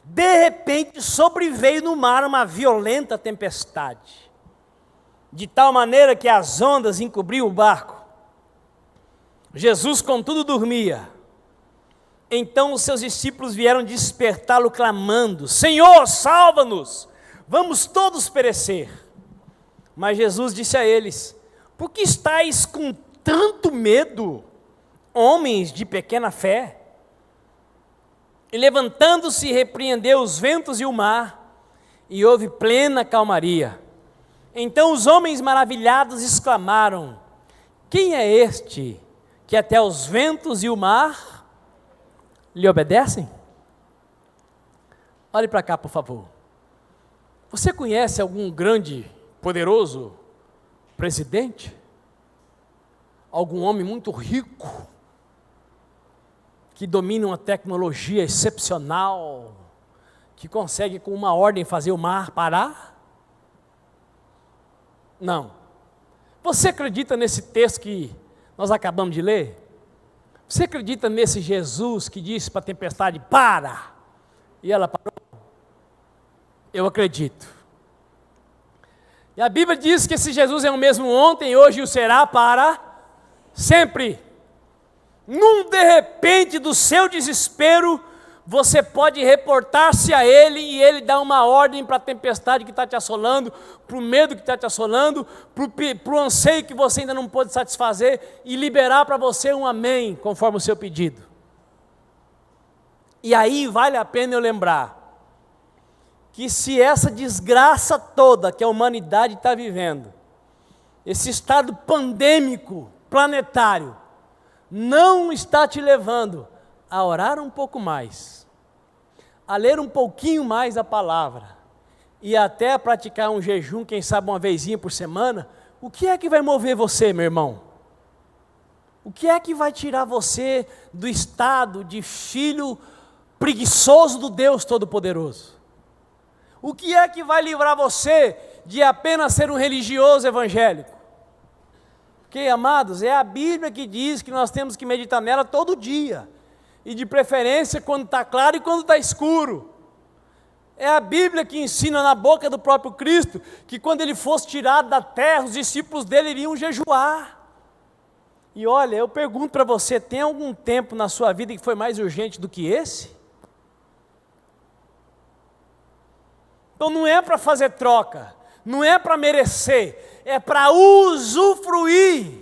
De repente sobreveio no mar uma violenta tempestade, de tal maneira que as ondas encobriam o barco. Jesus, contudo, dormia. Então os seus discípulos vieram despertá-lo, clamando: Senhor, salva-nos, vamos todos perecer. Mas Jesus disse a eles: por que estáis com tanto medo, homens de pequena fé? E levantando-se, repreendeu os ventos e o mar, e houve plena calmaria. Então os homens maravilhados exclamaram: quem é este que até os ventos e o mar lhe obedecem? Olhe para cá, por favor. Você conhece algum grande, poderoso presidente? Algum homem muito rico, que domina uma tecnologia excepcional, que consegue com uma ordem fazer o mar parar? Não. Você acredita nesse texto que nós acabamos de ler? Você acredita nesse Jesus que disse para a tempestade, para, e ela parou? Eu acredito. E a Bíblia diz que esse Jesus é o mesmo ontem, hoje e o será para sempre. Num de repente do seu desespero, você pode reportar-se a Ele e Ele dá uma ordem para a tempestade que está te assolando, para o medo que está te assolando, para o anseio que você ainda não pôde satisfazer e liberar para você um amém, conforme o seu pedido. E aí vale a pena eu lembrar que se essa desgraça toda que a humanidade está vivendo, esse estado pandêmico, planetário, não está te levando a orar um pouco mais, a ler um pouquinho mais a palavra, e até a praticar um jejum, quem sabe uma vezinha por semana, o que é que vai mover você, meu irmão? O que é que vai tirar você do estado de filho preguiçoso do Deus Todo-Poderoso? O que é que vai livrar você de apenas ser um religioso evangélico? Porque, amados, é a Bíblia que diz que nós temos que meditar nela todo dia, e de preferência quando está claro e quando está escuro. É a Bíblia que ensina na boca do próprio Cristo, que quando Ele fosse tirado da terra, os discípulos dele iriam jejuar. E olha, eu pergunto para você, tem algum tempo na sua vida que foi mais urgente do que esse? Então não é para fazer troca, não é para merecer, é para usufruir.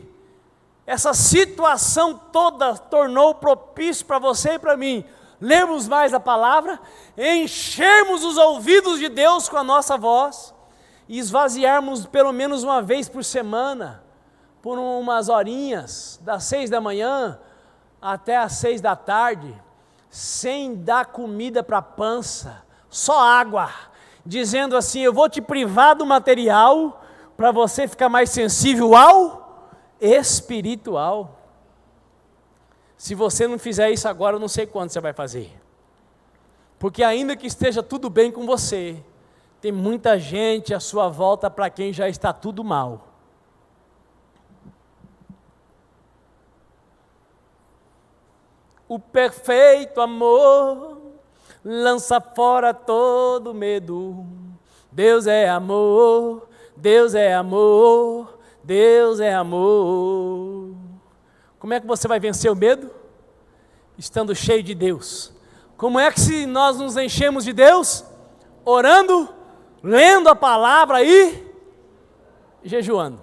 Essa situação toda tornou propício para você e para mim lermos mais a palavra, enchermos os ouvidos de Deus com a nossa voz e esvaziarmos pelo menos uma vez por semana, por umas horinhas, das 6 da manhã até as 6 da tarde, sem dar comida para a pança, só água, dizendo assim, eu vou te privar do material para você ficar mais sensível ao espiritual. Se você não fizer isso agora, eu não sei quando você vai fazer. Porque ainda que esteja tudo bem com você, tem muita gente à sua volta para quem já está tudo mal. O perfeito amor lança fora todo medo. Deus é amor, Deus é amor, Deus é amor. Como é que você vai vencer o medo? Estando cheio de Deus. Como é que se nós nos enchemos de Deus? Orando, lendo a palavra e jejuando.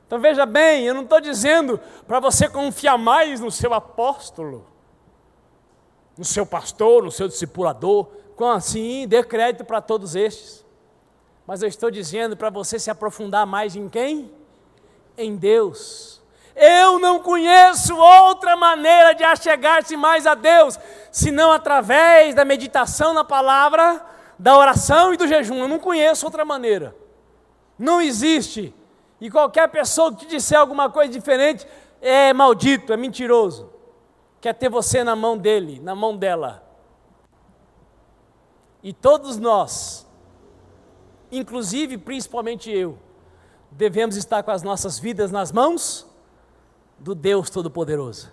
Então veja bem, eu não estou dizendo para você confiar mais no seu apóstolo, no seu pastor, no seu discipulador, com assim, dê crédito para todos estes. Mas eu estou dizendo para você se aprofundar mais em quem? Em Deus. Eu não conheço outra maneira de achegar-se mais a Deus, senão através da meditação na palavra, da oração e do jejum. Eu não conheço outra maneira. Não existe. E qualquer pessoa que te disser alguma coisa diferente, é maldito, é mentiroso. Quer ter você na mão dele, na mão dela. E todos nós, inclusive principalmente eu, devemos estar com as nossas vidas nas mãos do Deus Todo-Poderoso.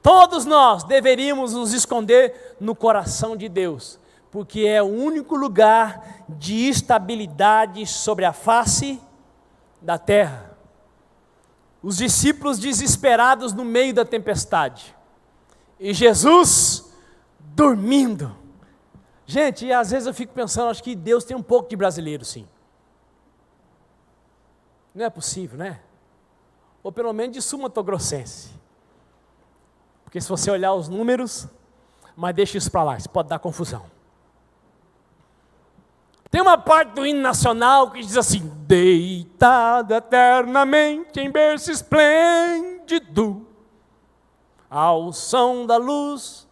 Todos nós deveríamos nos esconder no coração de Deus, porque é o único lugar de estabilidade sobre a face da terra. Os discípulos desesperados no meio da tempestade, e Jesus dormindo. Gente, e às vezes eu fico pensando, acho que Deus tem um pouco de brasileiro, sim. Não é possível, né? Ou pelo menos de sul-mato-grossense. Porque se você olhar os números, mas deixa isso para lá, isso pode dar confusão. Tem uma parte do hino nacional que diz assim, deitado eternamente em berço esplêndido, ao som da luz.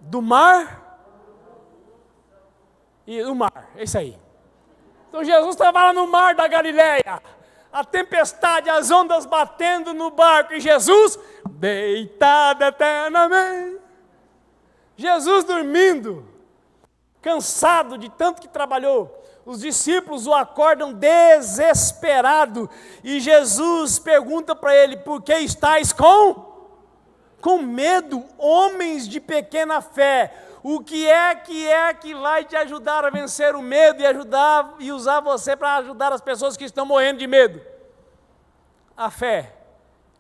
do mar e do mar, é isso aí. Então Jesus estava lá no mar da Galileia, a tempestade, as ondas batendo no barco, e Jesus deitado eternamente. Jesus dormindo, cansado de tanto que trabalhou. Os discípulos o acordam desesperado, e Jesus pergunta para ele: por que estáis com medo, homens de pequena fé? O que é que vai te ajudar a vencer o medo e usar você para ajudar as pessoas que estão morrendo de medo? A fé,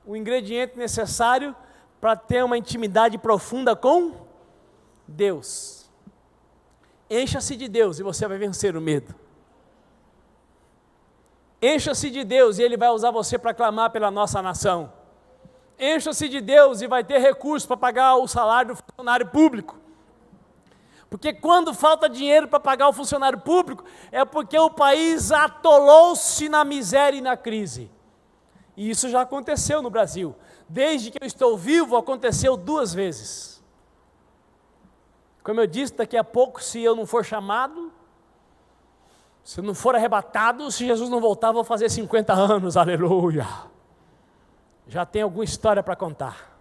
o ingrediente necessário para ter uma intimidade profunda com Deus. Encha-se de Deus e você vai vencer o medo. Encha-se de Deus e Ele vai usar você para clamar pela nossa nação. Encha-se de Deus e vai ter recursos para pagar o salário do funcionário público. Porque quando falta dinheiro para pagar o funcionário público, é porque o país atolou-se na miséria e na crise. E isso já aconteceu no Brasil. Desde que eu estou vivo, aconteceu 2 vezes. Como eu disse, daqui a pouco, se eu não for chamado, se eu não for arrebatado, se Jesus não voltar, vou fazer 50 anos, aleluia. Já tem alguma história para contar.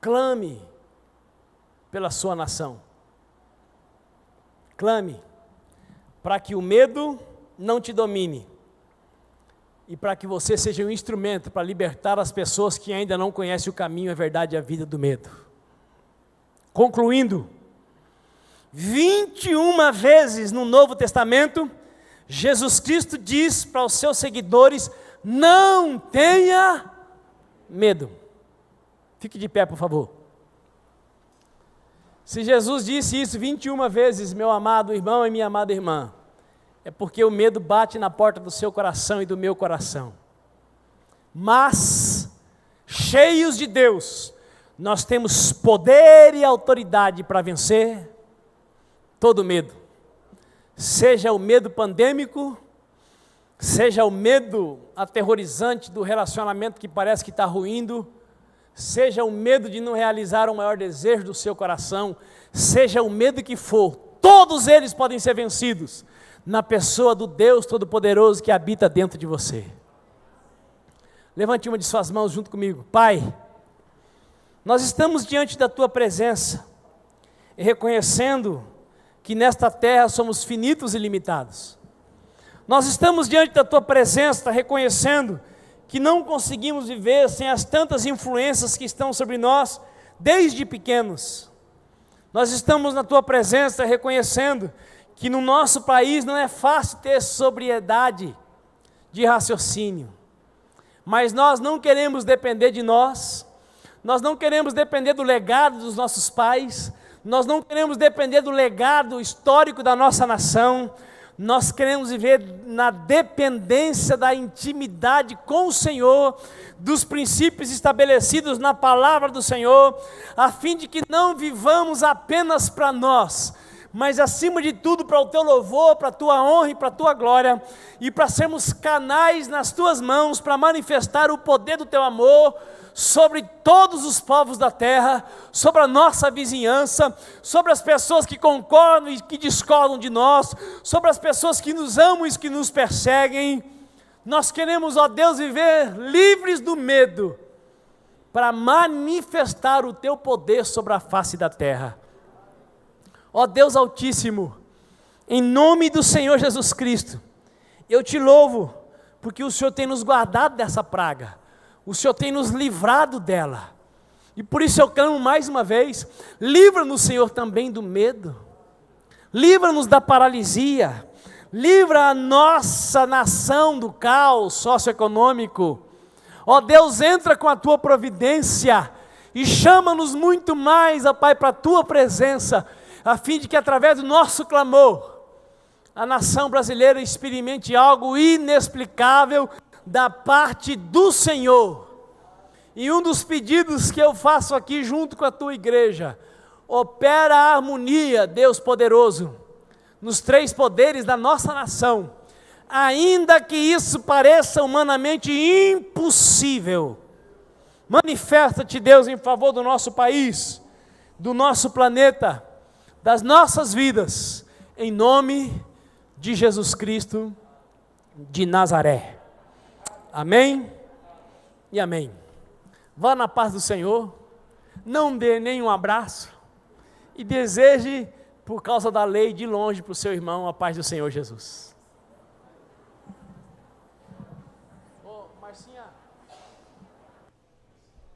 Clame pela sua nação. Clame para que o medo não te domine e para que você seja um instrumento para libertar as pessoas que ainda não conhecem o caminho, a verdade e a vida do medo. Concluindo, 21 vezes no Novo Testamento, Jesus Cristo diz para os seus seguidores: não tenha medo. Fique de pé, por favor. Se Jesus disse isso 21 vezes, meu amado irmão e minha amada irmã, é porque o medo bate na porta do seu coração e do meu coração. Mas, cheios de Deus, nós temos poder e autoridade para vencer todo medo. Seja o medo pandêmico, seja o medo aterrorizante do relacionamento que parece que está ruindo, seja o medo de não realizar o maior desejo do seu coração, seja o medo que for, todos eles podem ser vencidos na pessoa do Deus Todo-Poderoso que habita dentro de você. Levante uma de suas mãos junto comigo. Pai, nós estamos diante da Tua presença, reconhecendo que nesta terra somos finitos e limitados. Nós estamos diante da Tua presença, reconhecendo que não conseguimos viver sem as tantas influências que estão sobre nós desde pequenos. Nós estamos na Tua presença reconhecendo que no nosso país não é fácil ter sobriedade de raciocínio, mas nós não queremos depender de nós não queremos depender do legado dos nossos pais, nós não queremos depender do legado histórico da nossa nação. Nós queremos viver na dependência da intimidade com o Senhor, dos princípios estabelecidos na palavra do Senhor, a fim de que não vivamos apenas para nós, mas acima de tudo para o Teu louvor, para a Tua honra e para a Tua glória, e para sermos canais nas Tuas mãos, para manifestar o poder do Teu amor sobre todos os povos da terra, sobre a nossa vizinhança, sobre as pessoas que concordam e que discordam de nós, sobre as pessoas que nos amam e que nos perseguem. Nós queremos, ó Deus, viver livres do medo, para manifestar o Teu poder sobre a face da terra. Ó Deus Altíssimo, em nome do Senhor Jesus Cristo, eu Te louvo, porque o Senhor tem nos guardado dessa praga, o Senhor tem nos livrado dela, e por isso eu clamo mais uma vez: livra-nos, Senhor, também do medo, livra-nos da paralisia, livra a nossa nação do caos socioeconômico. Ó Deus, entra com a Tua providência, e chama-nos muito mais, ó Pai, para a Tua presença, a fim de que através do nosso clamor, a nação brasileira experimente algo inexplicável da parte do Senhor. E um dos pedidos que eu faço aqui junto com a Tua igreja: opera a harmonia, Deus poderoso, nos 3 poderes da nossa nação, ainda que isso pareça humanamente impossível. Manifesta-te, Deus, em favor do nosso país, do nosso planeta, das nossas vidas, em nome de Jesus Cristo de Nazaré. Amém e amém. Vá na paz do Senhor, não dê nenhum abraço e deseje, por causa da lei, de longe para o seu irmão a paz do Senhor Jesus. Ô, Marcinha.